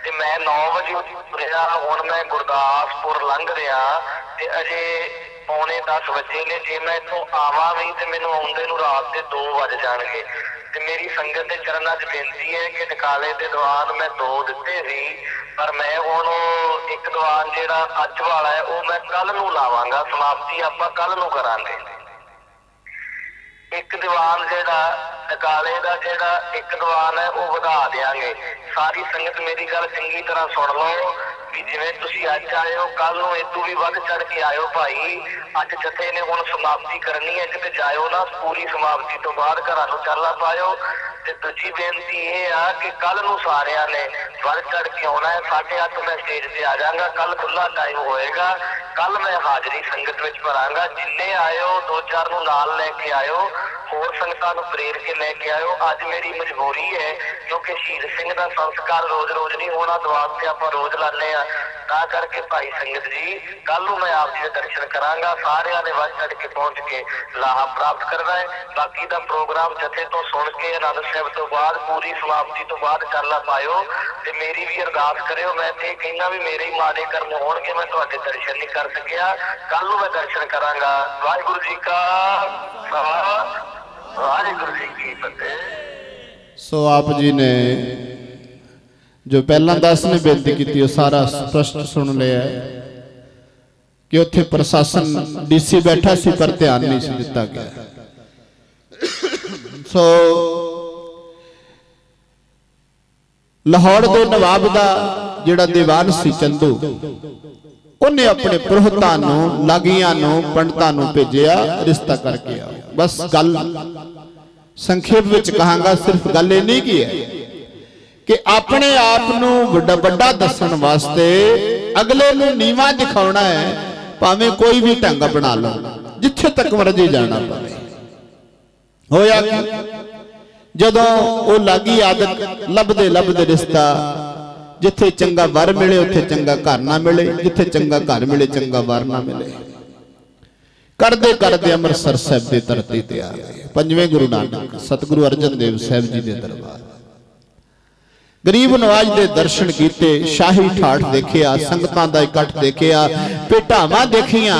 ਤੇ ਮੈਂ 9 ਵਜੇ ਤੁਰਿਆ, ਹੁਣ ਮੈਂ ਗੁਰਦਾਸਪੁਰ ਲੰਘ ਰਿਹਾ ਤੇ ਅਜੇ ਪੌਣੇ 10 ਵਜੇ ਨੇ। ਜੇ ਮੈਂ ਇੱਥੋਂ ਆਵਾਂ ਵੀ ਤੇ ਮੈਨੂੰ ਆਉਂਦੇ ਨੂੰ ਰਾਤ ਦੇ 2 ਵੱਜ ਜਾਣਗੇ। ਤੇ ਮੇਰੀ ਸੰਗਤ ਦੇ ਚਰਨਾਂ 'ਚ ਬੇਨਤੀ ਹੈ ਕਿ ਟਕਾਲੇ ਦੇ ਦੀਵਾਨ ਮੈਂ 2 ਦਿੱਤੇ ਸੀ, ਪਰ ਮੈਂ ਹੁਣ ਇੱਕ ਦੀਵਾਨ ਜਿਹੜਾ ਅੱਜ ਵਾਲਾ ਹੈ ਉਹ ਮੈਂ ਕੱਲ ਨੂੰ ਲਾਵਾਂਗਾ। ਸਮਾਪਤੀ ਆਪਾਂ ਕੱਲ ਨੂੰ ਕਰਾਂਗੇ। ਇੱਕ ਦੀਵਾਨ ਜਿਹੜਾ ਟਕਾਲੇ ਦਾ ਜਿਹੜਾ ਇੱਕ ਦੀਵਾਨ ਹੈ ਉਹ ਵਧਾ ਦਿਆਂਗੇ। ਸਾਰੀ ਸੰਗਤ ਮੇਰੀ ਗੱਲ ਚੰਗੀ ਤਰ੍ਹਾਂ ਸੁਣ ਲਓ ਵੀ ਜਿਵੇਂ ਤੁਸੀਂ ਅੱਜ ਆਏ ਹੋ ਕੱਲ ਨੂੰ ਇਦੋਂ ਵੀ ਵੱਧ ਚੜ ਕੇ ਆਇਓ ਭਾਈ। ਅੱਜ ਜਥੇ ਨੇ ਹੁਣ ਸਮਾਪਤੀ ਕਰਨੀ ਹੈ, ਕਿਤੇ ਜਾਇਓ ਨਾ ਪੂਰੀ ਸਮਾਪਤੀ ਤੋਂ ਬਾਅਦ ਘਰਾਂ ਨੂੰ ਚੱਲਾ ਪਾਇਓ। ਤੇ ਦੂਜੀ ਬੇਨਤੀ ਇਹ ਆ ਕਿ ਕੱਲ ਨੂੰ ਸਾਰਿਆਂ ਨੇ ਵੱਧ ਚੜ ਕੇ ਆਉਣਾ ਹੈ। 8:30 ਮੈਂ ਸਟੇਜ ਤੇ ਆ ਜਾਵਾਂਗਾ। ਕੱਲ ਖੁੱਲਾ ਟਾਈਮ ਹੋਏਗਾ। ਕੱਲ ਮੈਂ ਹਾਜ਼ਰੀ ਸੰਗਤ ਵਿੱਚ ਭਰਾਂਗਾ। ਜਿੰਨੇ ਆਇਓ 2-4 ਨੂੰ ਨਾਲ ਲੈ ਕੇ ਆਇਓ, ਹੋਰ ਸੰਗਤਾਂ ਨੂੰ ਪ੍ਰੇਰ ਕੇ ਲੈ ਕੇ ਆਇਓ। ਅੱਜ ਮੇਰੀ ਮਜਬੂਰੀ ਹੈ ਕਿਉਂਕਿ ਸ਼ਹੀਦ ਸਿੰਘ ਦਾ ਸੰਸਕਾਰ ਰੋਜ਼-ਰੋਜ਼ ਨਹੀਂ ਹੋਣਾ, ਦੀਵਾਨ ਤੇ ਆਪਾਂ ਰੋਜ਼ ਲਾਉਂਦੇ ਆ। ਤਾਂ ਕਰਕੇ ਭਾਈ ਸੰਗਤ ਜੀ ਕੱਲ ਨੂੰ ਮੈਂ ਆਪ ਜੀ ਦੇ ਦਰਸ਼ਨ ਕਰਾਂਗਾ। ਸਾਰਿਆਂ ਨੇ ਵੱਧ ਚੜ ਕੇ ਪਹੁੰਚ ਕੇ ਲਾਹਾ ਪ੍ਰਾਪਤ ਕਰਨਾ ਹੈ। ਬਾਕੀ ਦਾ ਪ੍ਰੋਗਰਾਮ ਜਥੇ ਤੋਂ ਸੁਣ ਕੇ ਆਨੰਦ ਸਾਹਿਬ ਤੋਂ ਬਾਅਦ ਪੂਰੀ ਸਮਾਪਤੀ ਤੋਂ ਬਾਅਦ ਕਰਲਾ ਪਾਇਓ। ਤੇ ਮੇਰੀ ਵੀ ਅਰਦਾਸ ਕਰਿਓ। ਮੈਂ ਤੇ ਕਹਿੰਦਾ ਵੀ ਮੇਰੇ ਹੀ ਮਾੜੇ ਕਰਮ ਹੋਣ ਕਿ ਮੈਂ ਤੁਹਾਡੇ ਦਰਸ਼ਨ ਨਹੀਂ ਕਰ ਸਕਿਆ। ਕੱਲ ਨੂੰ ਮੈਂ ਦਰਸ਼ਨ ਕਰਾਂਗਾ। ਵਾਹਿਗੁਰੂ ਜੀ ਕਾ ਖਾਲਸਾ, ਵਾਹਿਗੁਰੂ ਜੀ ਕੀ ਫਤਿਹ। ਸੋ ਆਪ ਜੀ ਨੇ ਜੋ ਪਹਿਲਾਂ 10 ਨੇ ਬੇਨਤੀ ਕੀਤੀ ਉਹ ਸਾਰਾ ਸਪਸ਼ਟ ਸੁਣ ਲਿਆ ਕਿ ਉੱਥੇ ਪ੍ਰਸ਼ਾਸਨ ਡੀਸੀ ਬੈਠਾ ਸੀ ਪਰ ਧਿਆਨ ਨਹੀਂ ਸੀ ਦਿੱਤਾ ਗਿਆ। ਸੋ ਲਾਹੌਰ ਦੇ ਨਵਾਬ ਦਾ ਜਿਹੜਾ ਦੀਵਾਨ ਸੀ ਚੰਦੂ, ਉਹਨੇ ਆਪਣੇ ਪੁਰੋਹਿਤਾਂ ਨੂੰ, ਲਾਗੀਆਂ ਨੂੰ, ਪੰਡਤਾਂ ਨੂੰ ਭੇਜਿਆ ਰਿਸ਼ਤਾ ਕਰਕੇ ਆਓ। ਬਸ ਗੱਲ ਸੰਖੇਪ ਵਿੱਚ ਕਹਾਂਗਾ, ਸਿਰਫ ਗੱਲ ਇਹ ਨਹੀਂ ਕੀ ਹੈ ਕਿ ਆਪਣੇ ਆਪ ਨੂੰ ਵੱਡਾ ਦੱਸਣ ਵਾਸਤੇ ਅਗਲੇ ਨੂੰ ਨੀਵਾਂ ਦਿਖਾਉਣਾ ਹੈ। ਭਾਵੇਂ ਕੋਈ ਵੀ ਢੰਗ ਬਣਾ ਲਓ, ਜਿੱਥੇ ਤੱਕ ਮਰਜ਼ੀ ਜਾਣਾ ਪਵੇ। ਹੋਇਆ ਕਿ ਜਦੋਂ ਉਹ ਲਾਗੀ ਆਦਤ ਲੱਭਦੇ ਰਿਸ਼ਤਾ, ਜਿੱਥੇ ਚੰਗਾ ਵਰ ਮਿਲੇ ਉੱਥੇ ਚੰਗਾ ਘਰ ਨਾ ਮਿਲੇ, ਜਿੱਥੇ ਚੰਗਾ ਘਰ ਮਿਲੇ ਚੰਗਾ ਵਰ ਨਾ ਮਿਲੇ। ਕਰਦੇ ਅੰਮ੍ਰਿਤਸਰ ਸਾਹਿਬ ਦੀ ਧਰਤੀ ਤੇ ਆ ਗਏ। 5ਵੇਂ ਗੁਰੂ ਨਾਨਕ ਸਤਿਗੁਰੂ ਅਰਜਨ ਦੇਵ ਸਾਹਿਬ ਜੀ ਦੇ ਦਰਬਾਰ। ਗਰੀਬ ਨਵਾਜ ਦੇ ਦਰਸ਼ਨ ਕੀਤੇ, ਸ਼ਾਹੀ ਠਾਠ ਦੇਖਿਆ, ਸੰਗਤਾਂ ਦਾ ਇਕੱਠ ਦੇਖਿਆ, ਭੇਟਾਵਾਂ ਦੇਖੀਆਂ,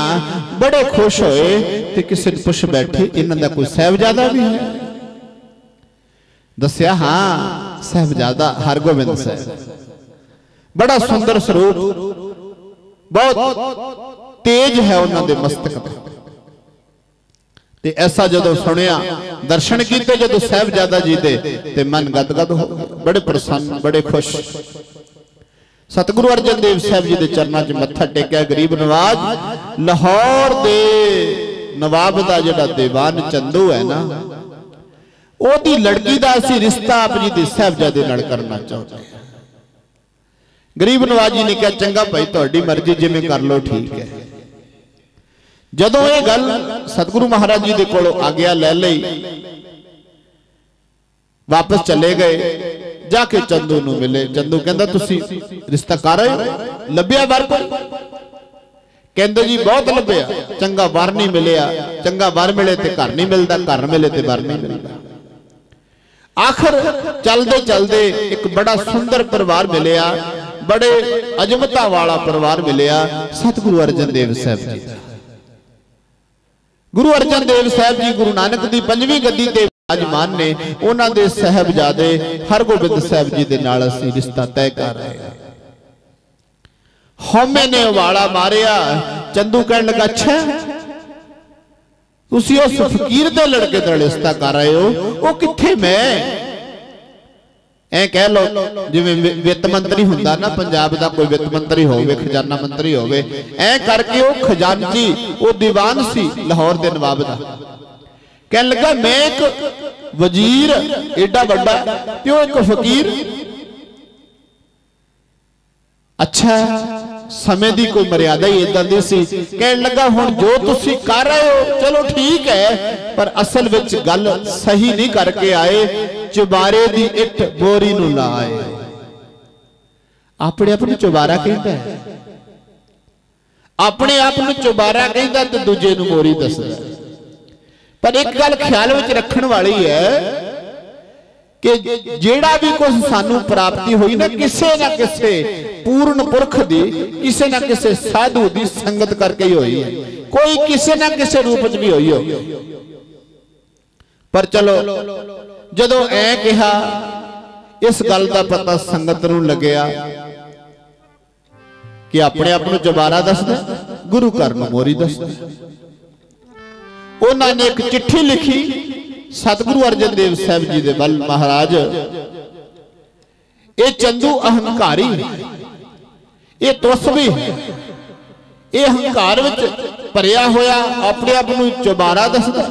ਬੜੇ ਖੁਸ਼ ਹੋਏ। ਤੇ ਕਿਸੇ ਨੂੰ ਪੁੱਛ ਬੈਠੇ ਇਹਨਾਂ ਦਾ ਕੋਈ ਸਾਹਿਬਜ਼ਾਦਾ ਵੀ ਹੈ? ਦੱਸਿਆ ਹਾਂ, ਸਾਹਿਬਜ਼ਾਦਾ ਹਰਗੋਬਿੰਦ ਸਾਹਿਬ। ਬੜਾ ਸੁੰਦਰ ਸਰੂਪ, ਬਹੁਤ ਤੇਜ ਹੈ ਉਹਨਾਂ ਦੇ ਮਸਤਕ ਤੇ। ਤੇ ਐਸਾ ਜਦੋਂ ਸੁਣਿਆ, ਦਰਸ਼ਨ ਕੀਤੇ ਜਦੋਂ ਸਾਹਿਬਜ਼ਾਦਾ ਜੀ ਦੇ, ਤੇ ਮਨ ਗਦਗਦ ਹੋ ਗਿਆ। ਬੜੇ ਪ੍ਰਸੰਨ, ਬੜੇ ਖੁਸ਼। ਸਤਿਗੁਰੂ ਅਰਜਨ ਦੇਵ ਸਾਹਿਬ ਜੀ ਦੇ ਚਰਨਾਂ 'ਚ ਮੱਥਾ ਟੇਕਿਆ। ਗਰੀਬ ਨਵਾਜ ਲਾਹੌਰ ਦੇ ਨਵਾਬ ਦਾ ਜਿਹੜਾ ਦੀਵਾਨ ਚੰਦੂ ਹੈ ਨਾ, ਉਹਦੀ ਲੜਕੀ ਦਾ ਅਸੀਂ ਰਿਸ਼ਤਾ ਆਪ ਜੀ ਦੇ ਸਾਹਿਬਜ਼ਾਦੇ ਨਾਲ ਕਰਨਾ ਚਾਹੁੰਦੇ ਹਾਂ। ਗਰੀਬ ਨਵਾਜ ਜੀ ਨੇ ਕਿਹਾ ਚੰਗਾ ਭਾਈ, ਤੁਹਾਡੀ ਮਰਜ਼ੀ, ਜਿਵੇਂ ਕਰ ਲਓ ਠੀਕ ਹੈ। ਜਦੋਂ ਇਹ ਗੱਲ ਸਤਿਗੁਰੂ ਮਹਾਰਾਜ ਜੀ ਦੇ ਕੋਲੋਂ ਆਗਿਆ ਲੈ ਲਈ, ਵਾਪਸ ਚਲੇ ਗਏ। ਜਾ ਕੇ ਚੰਦੂ ਨੂੰ ਮਿਲੇ। ਚੰਦੂ ਕਹਿੰਦਾ ਤੁਸੀਂ ਰਿਸ਼ਤਾ ਕਰ ਰਹੇ ਹੋ? ਲੱਭਿਆ ਵਰ ਕੋਈ? ਕਹਿੰਦੇ ਜੀ ਬਹੁਤ ਲੱਭਿਆ, ਚੰਗਾ ਵਰ ਨਹੀਂ ਮਿਲਿਆ। ਚੰਗਾ ਵਰ ਮਿਲੇ ਤੇ ਘਰ ਨਹੀਂ ਮਿਲਦਾ, ਘਰ ਮਿਲੇ ਤੇ ਵਰ ਨਹੀਂ ਮਿਲਦਾ। ਆਖਰ ਚਲਦੇ ਇੱਕ ਬੜਾ ਸੁੰਦਰ ਪਰਿਵਾਰ ਮਿਲਿਆ, ਬੜੇ ਅਜਮਤਾਂ ਵਾਲਾ ਪਰਿਵਾਰ ਮਿਲਿਆ, ਸਤਿਗੁਰੂ ਅਰਜਨ ਦੇਵ ਸਾਹਿਬ ਜੀ ਦਾ। ਗੁਰੂ ਅਰਜਨ ਦੇਵ ਸਾਹਿਬ ਜੀ ਗੁਰੂ ਨਾਨਕ ਦੀ 5ਵੀਂ ਗੱਦੀ ਤੇ ਵਿਰਾਜਮਾਨ ਨੇ। ਉਹਨਾਂ ਦੇ ਸਾਹਿਬਜ਼ਾਦੇ ਹਰਗੋਬਿੰਦ ਸਾਹਿਬ ਜੀ ਦੇ ਨਾਲ ਅਸੀਂ ਰਿਸ਼ਤਾ ਤੈਅ ਕਰ ਰਹੇ ਹਾਂ। ਹਉਮੈ ਨੇ ਉਵਾਲਾ ਮਾਰਿਆ। ਚੰਦੂ ਕਹਿਣ ਲੱਗਾ, ਅੱਛਾ ਤੁਸੀਂ ਉਸ ਫਕੀਰ ਦੇ ਲੜਕੇ ਦਾ ਰਿਸ਼ਤਾ ਕਰ ਰਹੇ ਹੋ, ਉਹ ਕਿੱਥੇ? ਮੈਂ ਐ ਕਹਿ ਲੋ ਜਿਵੇਂ ਵਿੱਤ ਮੰਤਰੀ ਹੁੰਦਾ ਨਾ, ਪੰਜਾਬ ਦਾ ਕੋਈ ਵਿੱਤ ਮੰਤਰੀ ਹੋਵੇ, ਖਜ਼ਾਨਾ ਮੰਤਰੀ ਹੋਵੇ, ਐ ਕਰਕੇ ਉਹ ਖਜ਼ਾਨਚੀ, ਉਹ ਦੀਵਾਨ ਸੀ ਲਾਹੌਰ ਦੇ ਨਵਾਬ ਦਾ। ਕਹਿਣ ਲੱਗਾ ਮੈਂ ਇੱਕ ਵਜ਼ੀਰ ਏਡਾ ਵੱਡਾ ਤੇ ਉਹ ਇੱਕ ਫਕੀਰ। ਅੱਛਾ, ਸਮੇਂ ਦੀ ਕੋਈ ਮਰਿਆਦਾ ਹੀ ਇਦਾਂ ਦੀ ਸੀ। ਕਹਿਣ ਲੱਗਾ ਹੁਣ ਜੋ ਤੁਸੀਂ ਕਰ ਰਹੇ ਹੋ ਚਲੋ ਠੀਕ ਹੈ, ਪਰ ਅਸਲ ਵਿੱਚ ਗੱਲ ਸਹੀ ਨਹੀਂ ਕਰਕੇ ਆਏ। ਚੁਬਾਰੇ ਦੀ ਇੱਟ ਬੋਰੀ ਨੂੰ ਲਾਏ। ਆਪਣੇ ਆਪ ਨੂੰ ਚੁਬਾਰਾ ਕਹਿੰਦਾ, ਆਪਣੇ ਆਪ ਨੂੰ ਚੁਬਾਰਾ ਕਹਿੰਦਾ ਤੇ ਦੂਜੇ ਨੂੰ ਬੋਰੀ ਦੱਸਦਾ। ਪਰ ਇੱਕ ਗੱਲ ਖਿਆਲ ਵਿੱਚ ਰੱਖਣ ਵਾਲੀ ਹੈ कि जेड़ा भी कुछ सानू प्राप्ति हुई ना किसे पूर्ण पुरख दी किसे ना किसे साधु दी संगत करके ही हुई है, कोई किसे ना किसे रूप च भी हुई हो। पर चलो जदों ऐ कहा इस गल का पता संगत नूं लग्या कि अपने आप नूं जबारा दसदा, गुरु घर नूं मोरी दसदा। उन्होंने एक चिट्ठी लिखी सतगुरु अर्जन देव साहब जी दे बल, महाराज ये चंदू अहंकारी, ये तुसवी है, ये अहंकार विच भरिया होया अपने आप नूं चबारा दसदा,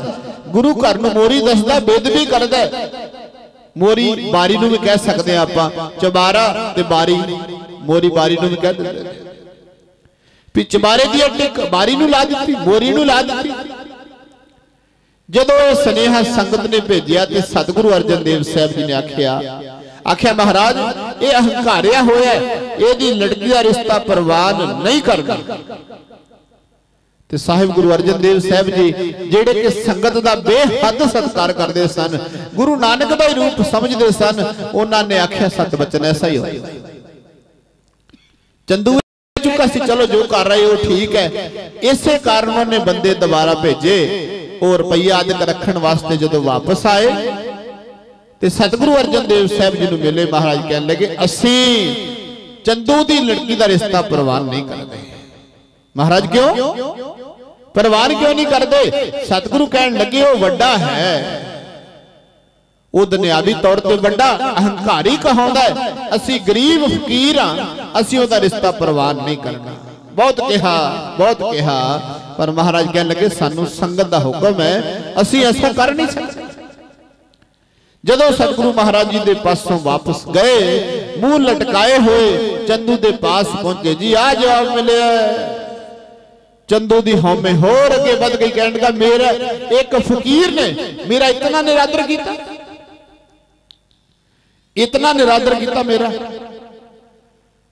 गुरु घर नूं मोरी दसदा, बेदबी करदा। मोरी बारी नूं भी कह सकते हैं आपां, चबारा ते बारी, मोरी बारी नूं भी कह दिंदे। भी चबारे दी टिक बारी नूं ला दित्ती, मोरी नूं ला दित्ती। जदों यह सुनेहा संगत ने भेजिया ते सतगुरु अर्जन देव साहब जी ने आख्या महाराज ये अहंकारिया होया, इहदी लड़की का रिश्ता प्रवान नहीं करना। ते साहिब गुरु अर्जन देव साहब जी जेड़े कि संगत का बेहद सत्कार करते सन, गुरु नानक का ही रूप समझते सन, उन्होंने आख्या सत बचन ऐसा ही हो। चंदू चुका सी, चलो जो कर रहे हो ठीक है। इसे कारण उन्होंने बंदे दोबारा भेजे और रुपया अदक रखण वास्ते जदों वापस आए ते सतगुरु अर्जन देव साहब जी नूं मिले। महाराज कहने लगे असी चंदू दी लड़की का रिश्ता प्रवान नहीं करते। महाराज क्यों प्रवान क्यों नहीं करते? सतगुरु कहने लगे वो वड्डा है, वो दुनियावी तौर पर वड्डा अहंकारी कहाउंदा है, असी गरीब फकीर हाँ, असी उहदा रिश्ता प्रवान नहीं करना। बहुत कहा पर महाराज कहने लगे सानू संगत का हुक्म है, असी ऐसा कर नहीं सकते। जदों सतगुरु महाराज जी के पासों वापस गए, मुंह लटकाए हुए चंदू के पास पहुंचे, जी आ जवाब मिले। चंदू दी हौमे होर अगे बढ़ गई, कहने लगा मेरा एक फकीर ने मेरा इतना निरादर किया, इतना निरादर किया मेरा,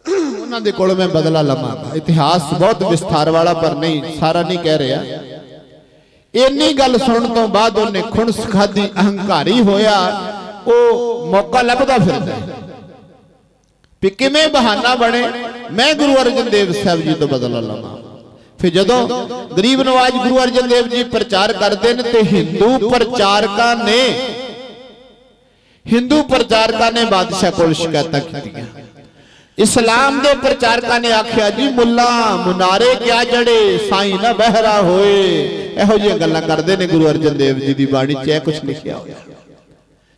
उन्होंने कोल मैं बदला लवांगा। इतिहास बहुत विस्तार वाला पर नहीं सारा नहीं कह रहा। इन्नी गल सुनने तो बाद उन्हें खुणस खाधी, अहंकारी होया, वो मौका लभदा फिरदा भी किवें बहाना बने मैं गुरु अर्जन देव साहब जी तो बदला लवां। फिर जदों गरीब नवाज गुरु अर्जन देव जी प्रचार करते हैं तो हिंदू प्रचारका ने बादशाह को शिकायत की। इस्लाम के प्रचारका ने आख्या जी मुला मुनारे क्या जड़े साई ना बहरा होए, इहो जिहियां गल्लां करदे ने गुरु अर्जन देव जी की बाणी च कुछ लिखिया होया।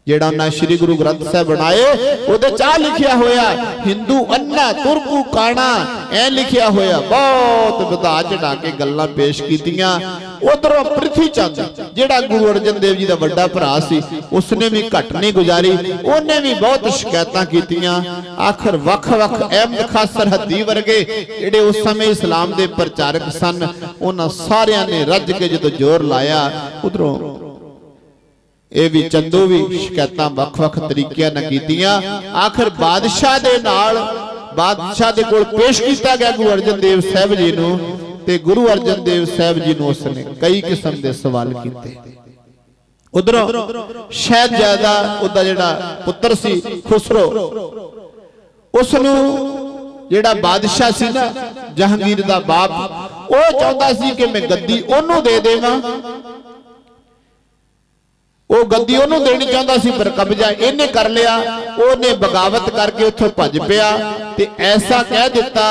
जेड़ा उन्हें श्री गुरु ग्रंथ साहब बनाए उहदे च लिखिया होया हिंदू अन्ना तुरकू काना, ऐ लिखिया होया। बहुत वधा चढ़ा के गल्लां पेश कीतियां। उधरों पृथ्वी चंद जेड़ा गुरु अर्जन देव जी का बड़ा भरा सी, उसने भी घट नहीं गुजारी, उन्हें भी बहुत शिकायतां कीतियां। आखिर वख-वख अहमद खां सरहदी वर्गे जेड़े उस समय इस्लाम के प्रचारक सन, उन्हां सारियां ने रज के जदों जोर लाया, उधरों ये भी चंदू भी शिकायतां वख-वख तरीकिਆਂ ਨਾਲ कीतियां। आखिर बादशाह दे कोल पेश किया गया गुरु अर्जन देव साहब जी नूं, ते गुरु अर्जन देव साहब जी नूं उसने कई किस्म के सवाल किए। उधरों शहजादा उहदा जिहड़ा पुत्र सी खुसरो, उसनूं जिहड़ा बादशाह सी ना जहांगीर दा बाप, वो चाहता सी कि मैं गद्दी ओनू दे देवां। वो गद्दी ओनू देनी चाहता सी पर कब्जा इन्हें कर लिया। उन्हें बगावत करके उत्थों भज पिया ते ऐसा कह दिता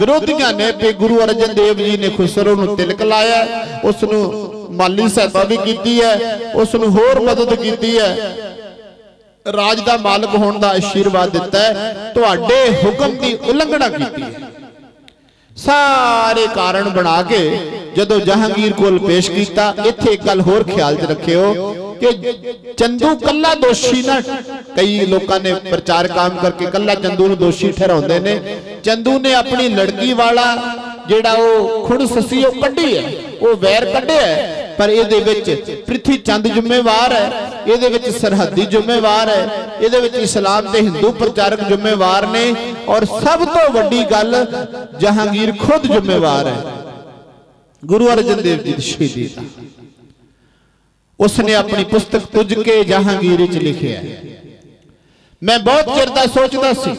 विरोधियों ने कि गुरु अर्जन देव जी ने खुसरो नूं तिलक लाया, उसनूं माली सहायता भी की है, उसनूं होर मदद की है, राज का मालक होने का आशीर्वाद दिता है, तुहाडे हुक्म की उलंघना की है। सारे कारण बना के जदों जहांगीर कोल पेश किया। इत्थे एक गल होर ख्याल च रखियो कि चंदू कल्ला दोषी ना, कई लोगों ने प्रचार काम करके कल्ला चंदू नूं दोषी ठहराउंदे ने। चंदू ने अपनी लड़की वाला जेड़ा वो खुण ससी वो कड्ढी है, वो वैर कड्ढिया है, पर इहदे विच पृथ्वी चंद जिम्मेवार है, इहदे विच सरहदी जिम्मेवार है, इहदे विच इस्लाम ते हिंदू प्रचारक जिम्मेवार ने, और सब तो वड्डी गल जहांगीर खुद जिम्मेवार है। गुरु अर्जन देव जी दी शहीदी दा उसने अपनी पुस्तक तुझ के जहांगीर च लिखिया है। मैं बहुत चिर दा सोचदा सी,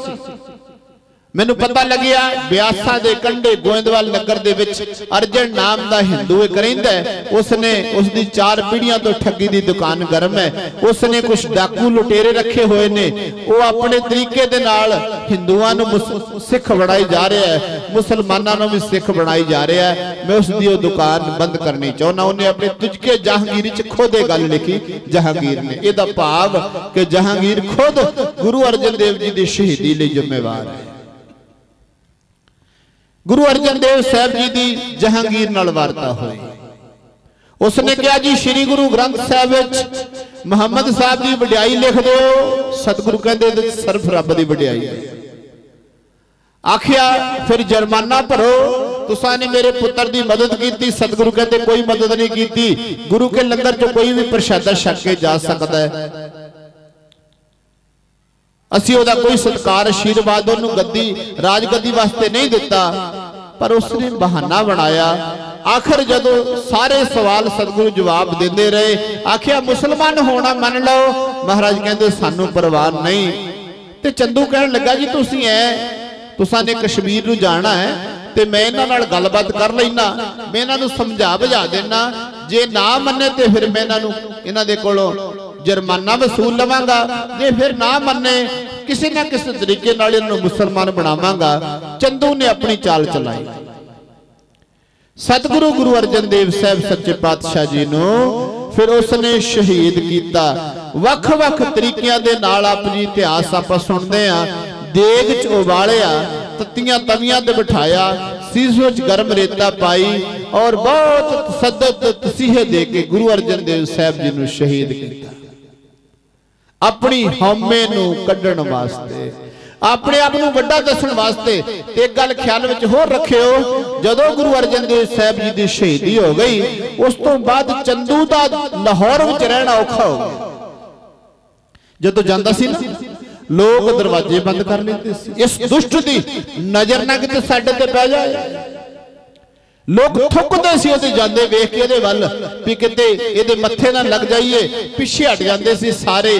मैनू पता लगिया ब्यासा दे कंढे गोइंदवाल नगर दे विच अर्जन नाम दा हिंदू एक रहिंदा है। उसने उसदी 4 पीढ़ियां तो ठगी दी दुकान गर्म है। उसने कुछ डाकू लुटेरे रखे हुए ने, वो अपने तरीके दे नाल हिंदुआं नूं सिख बनाई जा रहा है, मुसलमानां नूं भी सिख बनाई जा रहा है। मैं उसदी वो दुकान बंद करनी चाहुंदा। उन्हें अपने तुझके जहांगीर च खुद गल लिखी, जहांगीर ने। इहदा भाव कि जहांगीर खुद गुरु अर्जन देव जी की शहीदी लई जिम्मेवार है। गुरु अर्जन देव साहब जी की जहांगीर नाल वार्ता हुई। उसने कहा जी श्री गुरु ग्रंथ साहब विच मुहम्मद साहब की वडियाई लिख दो। सतगुरु कहते सिर्फ रब की वडियाई है। आखिया फिर जुर्माना भरो, तुसा ने मेरे पुत्र की मदद की। सतगुरु कहते कोई मदद नहीं की। गुरु के लंगर चो कोई भी प्रशादा छक के जा सकता है। असी ओदा कोई सत्कार आशीर्वाद उन्होंने गद्दी राजगद्दी वास्ते नहीं दिता, पर उसने बहाना बनाया। आखिर जदों सारे सवाल सतगुरु जवाब देंदे रहे, आखिया मुसलमान होना मन लो। महाराज कहते सानू परवाह नहीं। ते चंदू कहन लगा जी तुसी तुसा ने कश्मीर नूं जाना है ते मैं इन्हां नाल गलबात कर लैना, मैं इन्हां नूं समझा बुझा देना। जे ना मन्ने ते फिर मैं इन्हां दे कोलों जुर्माना वसूल लवांगा। जे फिर ना मन्ने किसी ना किसी तरीके नाल इन्हां नूं मुसलमान बनावांगा। चंदू ने अपनी चाल चलाई। सतगुरु गुरु अर्जन देव साहब सच्चे पातशाह जी नूं फिर उसने शहीद किया। वख-वख तरीकिਆਂ ਦੇ ਨਾਲ अपनी इतिहास आपां सुणदे आ। देग च उबालिया, तत्तियां तवियां ते बिठाया, सीसों च गर्म रेता पाई और बहुत तसद्दुद तसीहे दे के गुरु अर्जन देव साहब जी नूं शहीद किया। अपनी हौमे नूं कड्ढण वास्ते, अपने आप नूं वड्डा दस्सण वास्ते। ते एक गल ख्याल विच होर रखियो, जदों गुरु अर्जन देव साहब जी की शहीदी हो गई, उस तो बाद चंदू दा लाहौर विच रहना औखा हो गया। जदों जांदा सी ना, लोग दरवाजे बंद कर लेते। इस दुष्ट की नजर ना किते साडे ते पै जाए। लोग थुकते सी उहदे जांदे वेख के इहदे वल भी किते इहदे मत्थे ना लग जाइए, पिछे हट जांदे सी सारे।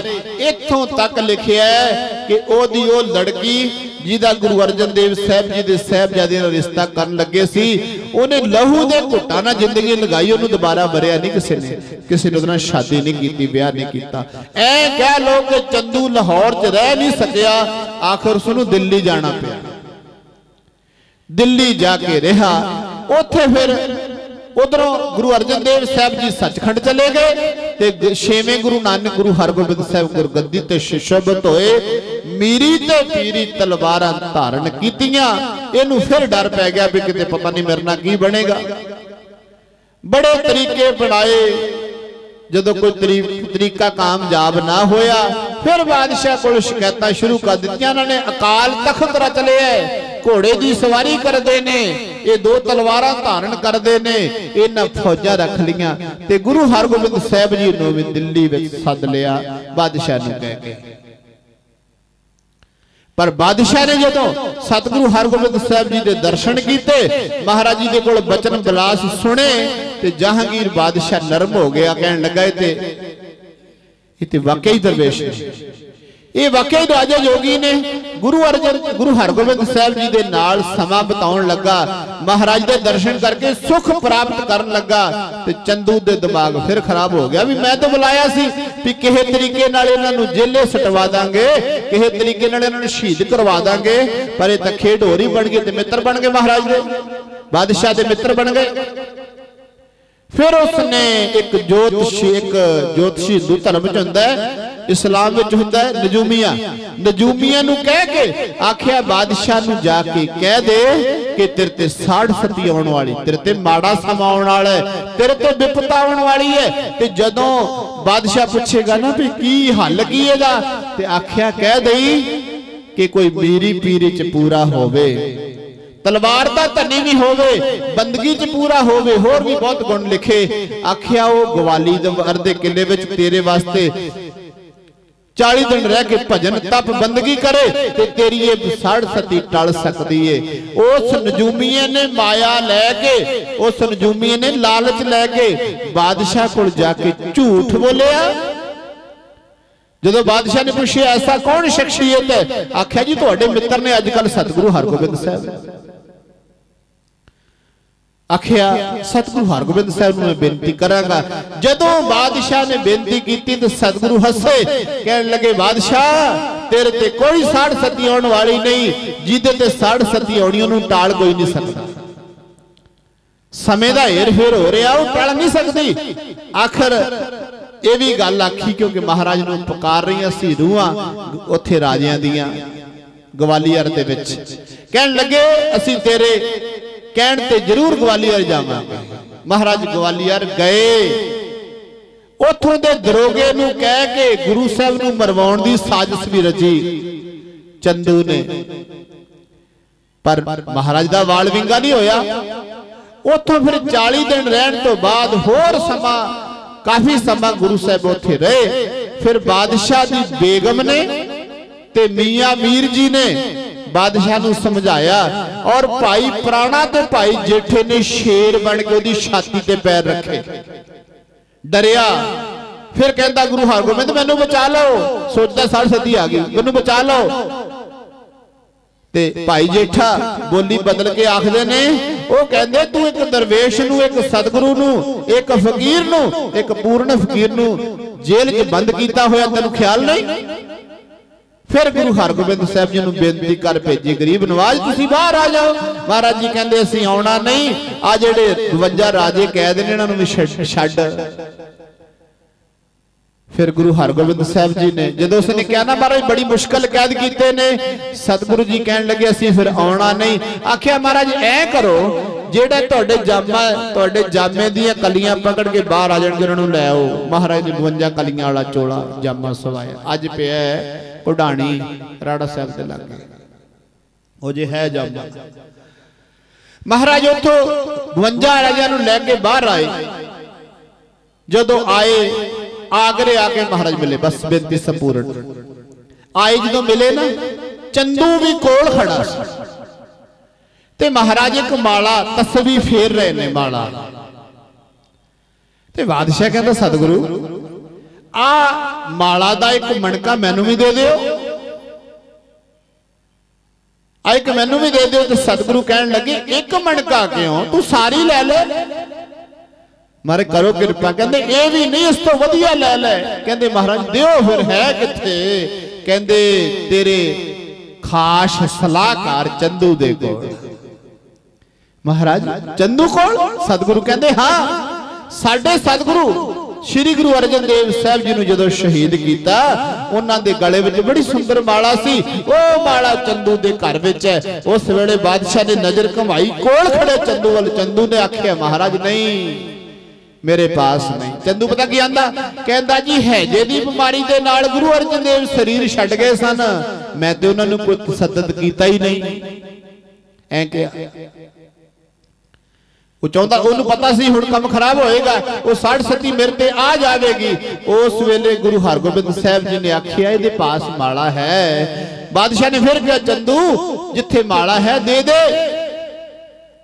इत्थों तक लिखिया है कि ओदी ओ लड़की जिहदा गुरु अर्जन देव साहब जी दे साहबजादे नाल रिश्ता करन लगे सी, उहने लहू दे घुट्टां नाल जिंदगी लगाई, उहनूं दोबारा वरिया नहीं किसी ने उहदे नाल शादी नहीं की, ब्याह नहीं कीता। ऐ कह लो कि चंदू लाहौर च रह नहीं सकिया, आखिर उसनूं दिल्ली जाना पिया। दिल्ली जाके रहा, उथे फिर उधरों गुरु अर्जन देव साहब जी सचखंड चले गए ते 6वें गुरु नानक गुरु हरगोबिंद साहब गुरगद्दी ते सुशोभित होए। मीरी ते पीरी तलवारां धारण कीतियां। इहनूं फिर डर पै गया भी किते पता नहीं मेरे नाल की बनेगा। बड़े तरीके बनाए, जदों कोई तरीका कामयाब ना होया, फिर बादशाह को शिकायतां शुरू कर दित्तियां। उन्होंने अकाल तख्त रच लिया, घोड़े की सवारी करते ने, ये 2 तलवारां धारण करते ने, इन्हां फौजां रख लियां ते गुरु हरगोबिंद साहब जी नूं भी दिल्ली विच सद लिया बादशाह नूं कह के। पर बादशाह ने जदों सतगुरु हरगोबिंद साहब जी के दर्शन किए, महाराज जी के कोल बचन विलास सुने, ते जहांगीर बादशाह नरम हो गया। कहन लगा इते वाकई दरवेश ने, ये वाकई राजा योगी ने। गुरु हरगोबिंद साहब जी के नाल समा बिताउण लगा, महाराज के दर्शन करके सुख प्राप्त करन लगा। ते चंदू दे दिमाग फिर खराब हो गया भी मैं तो बुलाया सी भी किसी तरीके नाल इन्हां नूं जेले सटवा दांगे, किसी तरीके नाल इन्हां नूं शहीद करवा दांगे, पर ये तां खेड होर ही बन गई ते मित्र बन गए, महाराज दे बादशाह दे मित्र बन गए। फिर उसने एक ज्योतिषी हिंदू धर्म च हुंदा है, इस्लाम विच हुंदा है नजूमिया नूं कह के आखिया बादशाह नूं जाके कह दे कि तेरे ते साड़ सती आउण वाली, तेरे ते माड़ा समा आउण वाला है, तेरे ते विपता आउण वाली है। ते जदों बादशाह पूछेगा ना भी की हल की इहदा, ते आखिया कह दई कि कोई मीरी पीरी च पूरा होवे, तलवार दा धनी भी होवे, बंदगी च पूरा होवे, होर भी बहुत गुण लिखे। आखिया वो गवाली दे किले विच तेरे वास्ते 40 दिन रह के भजन तप बंदगी करे ते तेरी ये साड़ सती टल सकती है। उस नजूमीए ने माया लैके, उस नजूमीए ने लालच लैके बादशाह कोल जाके झूठ बोलिया। ਜਦੋਂ ਬਾਦਸ਼ਾਹ ਨੇ ਪੁੱਛਿਆ ਐਸਾ ਕੌਣ ਸ਼ਖਸੀਅਤ ਹੈ, ਆਖਿਆ ਜੀ ਤੁਹਾਡੇ ਮਿੱਤਰ ਨੇ ਅੱਜ ਕੱਲ ਸਤਿਗੁਰੂ ਹਰਗੋਬਿੰਦ ਸਾਹਿਬ। आखिया सतगुरु हरगोबिंद साहब ने बेनती करांगा। जदों बादशाह ने बेनती की तो सतगुरु हसे, कहने लगे बादशाह तेरे ते कोई साड़ सती आने वाली नहीं, जिदे ते साड़ सती आनी उन्होंने टाल कोई नहीं सकता। समय का हेर फेर हो रहा वो टाल नहीं सकती। आखिर ये भी गल आखी क्योंकि महाराज नूं पुकार रही सी रूहां उत्थे राजियां दियां ग्वालियर दे विच। कहण लगे असीं तेरे कहण ते जरूर ग्वालियर जावांगे। महाराज ग्वालियर गए, उथों दे दरोगे नूं कह के गुरु साहब नूं मरवाउण दी साजिश भी रची चंदू ने, पर महाराज दा वाल विंगा नहीं होया। उथों फिर 40 दिन रहण तो बाद होर समा काफी समा गुरु साहब उत्थे रहे। फिर बादशाह दी बेगम ने ते मियां मीर जी ने बादशाह नूं समझाया और भाई प्राणा ते भाई जेठे ने शेर बन के उहदी छाती ते पैर रखे, डरिया। फिर कहता गुरु हरगोबिंद मैनू बचा लो, सोचता साढ़ सती आ गई, मैनू बचा लो। ते भाई जेठा बोली बदल के आखदे ने, वो कहंदे तू एक दरवेश नूं, एक सतगुरु नूं, एक फकीर नूं, एक पूर्ण फकीर नूं जेल च बंद कीता होया, तैनूं ख्याल नहीं। फिर गुरु हरगोबिंद साहब जी नूं बेनती कर भेजी, गरीब नवाज तुसीं बाहर आ जाओ। महाराज जी कहंदे असीं आउणा नहीं, आ जिहड़े 52 राजे कैद ने इन्हां नूं भी छड्ड। फिर गुरु हरगोबिंद साहब जी ने जदों उसने कहा ना महाराज बड़ी मुश्किल कैद कीते ने, सतगुरु जी कहण लगे असीं फिर आउणा नहीं। आखिया महाराज ऐ करो जेड़ा तुहाडे जामा तुहाडे जामे दीयां कलियां पकड़ के बाहर आ जाणगे उन्हां नूं लै आओ। महाराज ने 52 कलियां वाला चोला जामा सवाया, अज पिया उडाणी राड़ा साहब के लागे वो जे है जामा। महाराज उथों 52 राजियां नूं लैके बाहर आए। जदों आए आगरे आके महाराज मिले, बस बेनती संपूर्ण आए। जदों मिले ना चंदू भी कोल खड़ा ते महाराज एक माला तस्वीर फेर रहे ने माला। ते बादशाह कहता सतगुरु आ माला दा एक मणका मैनू भी दे दिओ, आ एक मैनू भी दे दिओ। ते सतगुरु कहण लगे एक मणका क्यों, तू सारी ले ले। मारे करो कृपा, कहंदे ए भी नहीं इस तो वधिया ले ले। कहंदे महाराज दिओ फिर है किथे। कहंदे तेरे खास सलाहकार चंदू दे कोल। महाराज चंदू कोल? सतगुरु कहंदे हां, साडे सतगुरु श्री गुरु अर्जन देव साहब जी ने जदों शहीद किया उन्हां दे गले विच बड़ी सुंदर माला सी, ओ माला चंदू दे घर विच है। उस वेले बादशाह ने नजर घुमाई, कोल खड़े चंदू वाल। चंदू ने आखिया महाराज नहीं मेरे पास नहीं। चंदू पता की आंदा, कहंदा जी हैजे दी बीमारी दे नाल गुरु अर्जन देव शरीर छड्ड गए सन, मैं ते उन्हां नूं कोई तसद्दद कीता ही नहीं। ऐ कहा वो चाहता, उन्होंने पता सी हुण काम खराब होएगा, वो 60 मेरे ते आ जाएगी। उस वेले गुरु हरगोबिंद साहब जी ने आखिया इहदे पास माला है। बादशाह ने फिर कहा चंदू जिथे माला है दे दे।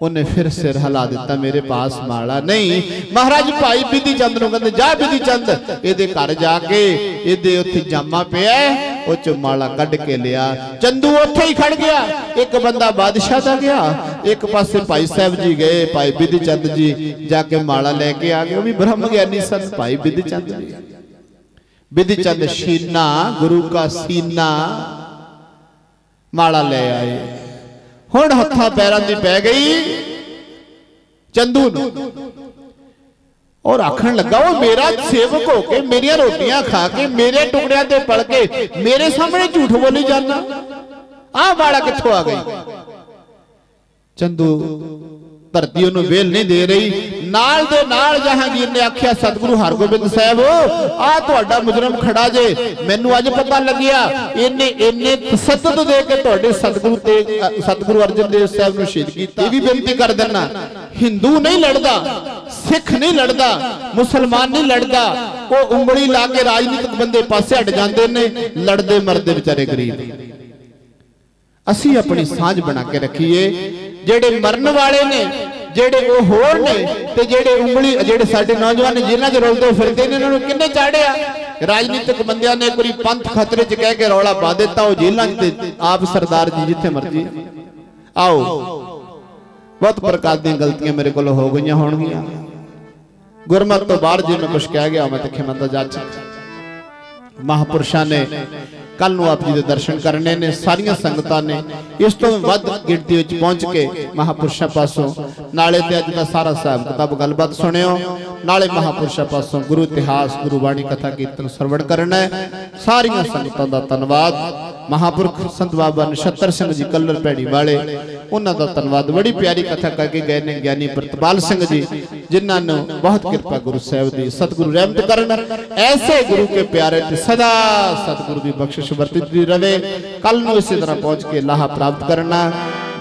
उन्हें फिर सिर हिला दिता, मेरे पास माला नहीं। महाराज भाई बिधि चंद नूं कहंदे जा बिधि चंद इहदे घर जाके इहदे उत्थे जामा पिया ਉਹ ਚੋਂ ਮਾਲਾ ਕੱਢ ਕੇ ਲਿਆ। ਚੰਦੂ ਉੱਥੇ ਹੀ ਖੜ ਗਿਆ। ਇੱਕ ਬੰਦਾ ਬਾਦਸ਼ਾਹ ਦਾ ਗਿਆ, ਇੱਕ ਪਾਸੇ ਭਾਈ ਸਾਹਿਬ ਜੀ ਗਏ, ਭਾਈ ਬਿਧੀ ਚੰਦ ਜੀ ਜਾ ਕੇ ਮਾਲਾ ਲੈ ਕੇ ਆ ਗਏ। ਉਹ ਵੀ ਬ੍ਰਹਮ ਗਿਆਨੀ ਸਨ ਭਾਈ ਬਿਧੀ ਚੰਦ ਜੀ। ਬਿਧੀ ਚੰਦ ਸ਼ੀਨਾ ਗੁਰੂ का सीना ਮਾਲਾ ਲੈ ਆਏ। ਹੁਣ ਹੱਥਾਂ ਪੈਰਾਂ ਦੀ ਪੈ ਗਈ ਚੰਦੂ ਨੂੰ और आखन लगा वो मेरा सेवक होके मेरिया रोटियां खा के मेरे टुकड़िया ते पड़ के मेरे सामने झूठ बोली जाना, आ माला कित्थों आ गई। चंदू धरती उन्होंने वेल नहीं दे रही। नाल दे नाल जहांगीर ने आख्या सतगुरु हरगोबिंद साहब आ तुहाडा मुजरम खड़ा जे, मैनू अज पता लगिया इन्ने इन्ने तसद्दद दे के तुहाडे सतगुरु अर्जन देव साहब नूं शहीद कीता। भी बेनती कर देना, हिंदू नहीं लड़दा, सिख नहीं लड़दा, मुसलमान नहीं लड़दा, वो उंगली ला के राजनीतिक बंदे पासे हट जाते ने, लड़दे मरदे बेचारे गरीब। असी अपनी सांझ बना के रखिए। जेड़े मरन वाले ने जेड़े वो होर ने ते जेड़े उंगली जेड़े साडे नौजवान जिन्हां दे रोलदे फिरदे ने उन्हां नूं किन्ने चाड़िया। राजनीतिक बंदियां ने एक बारी पंथ खतरे च कह के रौला पा दिता, वो जेलों च आप सरदार जी जिथे मर्जी आओ। बहुत प्रकार दी गलतियां मेरे को हो गई होणगियां। गुरमत तो बाहर जी मैं कुछ कह गया मैं तो खिमंदा जा चुका। महापुरुषों ने कल नूं आप जी दे दर्शन करने ने, सारियां संगतां ने इस तो वध गिणती विच पहुंच के महापुरुषों पासों नाले ते अज दा सारा हिसाब किताब गलबात सुनियो, नाले महापुरुषों पासों गुरु इतिहास गुरु बाणी कथा कीर्तन सरवण करना है। सारियां संगतां दा धन्नवाद। महापुरख संत बाबा नछत्तर सिंह जी कलर भैड़ी वाले उन्हां दा धन्नवाद। बड़ी प्यारी कथा करके गए ने ज्ञानी प्रतपाल सिंह जी, जिन्हां नूं बहुत कृपा गुरु साहिब दी सतगुरु रहमत करन। ऐसे गुरु के प्यारे ते सदा सतगुरु दी बख्शिश वरतदी रहे। कल नूं इसी तरह पहुंच के लाहा प्राप्त करना।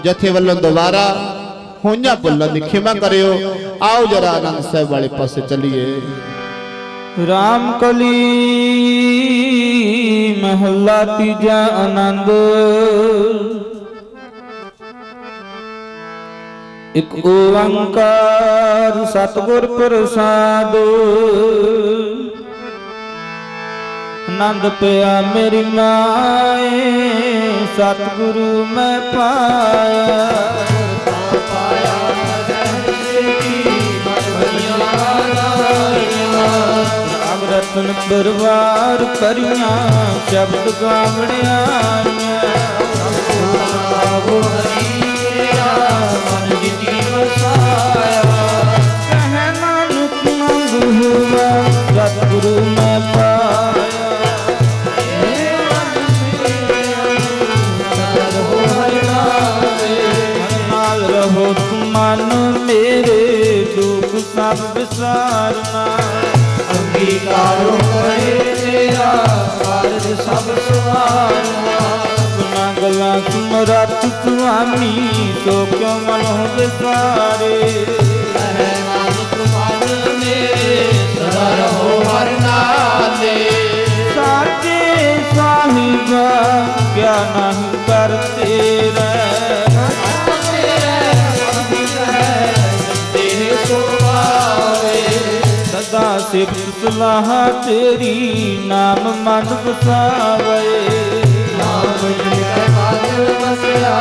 जथे वल्लों दोबारा होइयां भुल्लां दी खिमा करियो। आओ जरा आनंद साहिब वाले पासे चलिए। राम कली महला तीजा आनंद। एक ओंकार सतगुर प्रसाद। आनंद पिया मेरी माए सतगुरु मैं पाया। रतन परवार करिया शब्द गावड़िया। कह नानक मंग हुआ सतगुरु मैं पाया। नाल रहो तुम मन मेरे दुख सब विसारना। अंगीकारो करे तेरा कारज सब सवारना। गुना गला सुमरत स्वामी तो क्यों मन विसारे। नानक मन मेरे सदा रहो हर नाले। साचे साहिबा क्या नहीं करते रहे। सदा सिर सलाह तेरी नाम मन बसावे। नाम जिनका मन बसया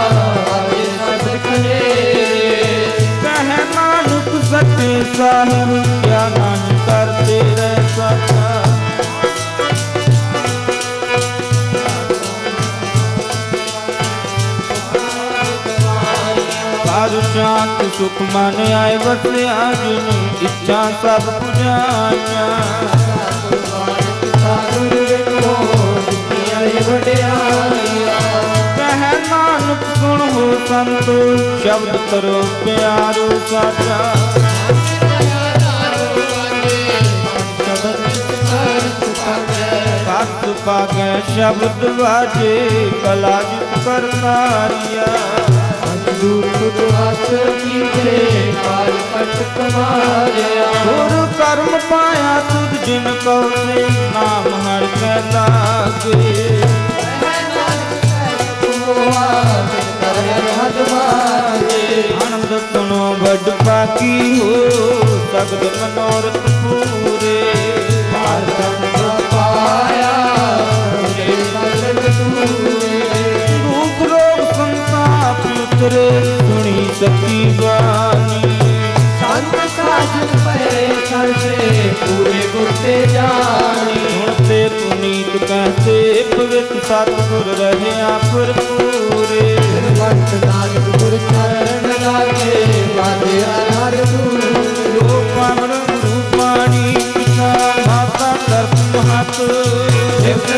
आगे सब करे। कह नानक सच्चे साहिब क्या नहीं करते रह सका। साधु शांत सुख मन आए बसे आजुन इच्छा सब पुजाया। कह नानक सुन हो संतो शब्द करो प्यारो साचा। सत पागे शब्द बाजे कला जित करतारिया। गुरु कर्म पाया तुझ जिन को नाम हर के लागे। आनंद सुनो बड़ बाकी हो सगद मनोरथ पूरे। पाया रूप रोग संताप उतरे सुनी सती वाणी। संत साधन परे से पूरे गुरते जानी। सुनते पुनीत कहते पवित्र सतगुर रहे पुर पूरे। वंश नानक गुर चरण लागे बाजे हर जो पावन रूपाणी पिता माता दर्प महत।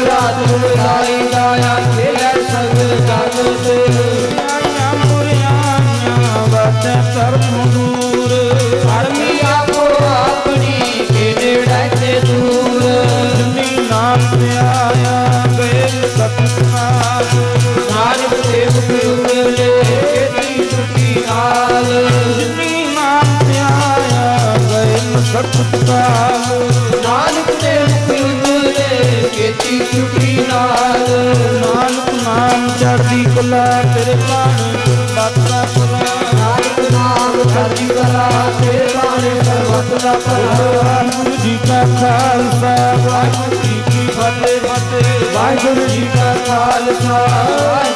रात बुलाई गाया खेला सब जगत। बातें सर्व दूर धर्मी आपो अपनी के नेड़े दूर। नाम से आया गए सतनाम। नानक देव गुरुले खेती छुट्टी नाल। नाम से आया गए सतनाम। नानक देव गुरुले खेती छुट्टी नाल। नानक नाम चढ़ती कला तेरे प्राण बाता कला। नानक नाम चढ़ती कला तेरे प्राण सर्वत्र। वाहिगुरु जी का खालसा वाहिगुरु जी की ਵਾਹਿਗੁਰੂ ਜੀ ਕਾ ਖਾਲਸਾ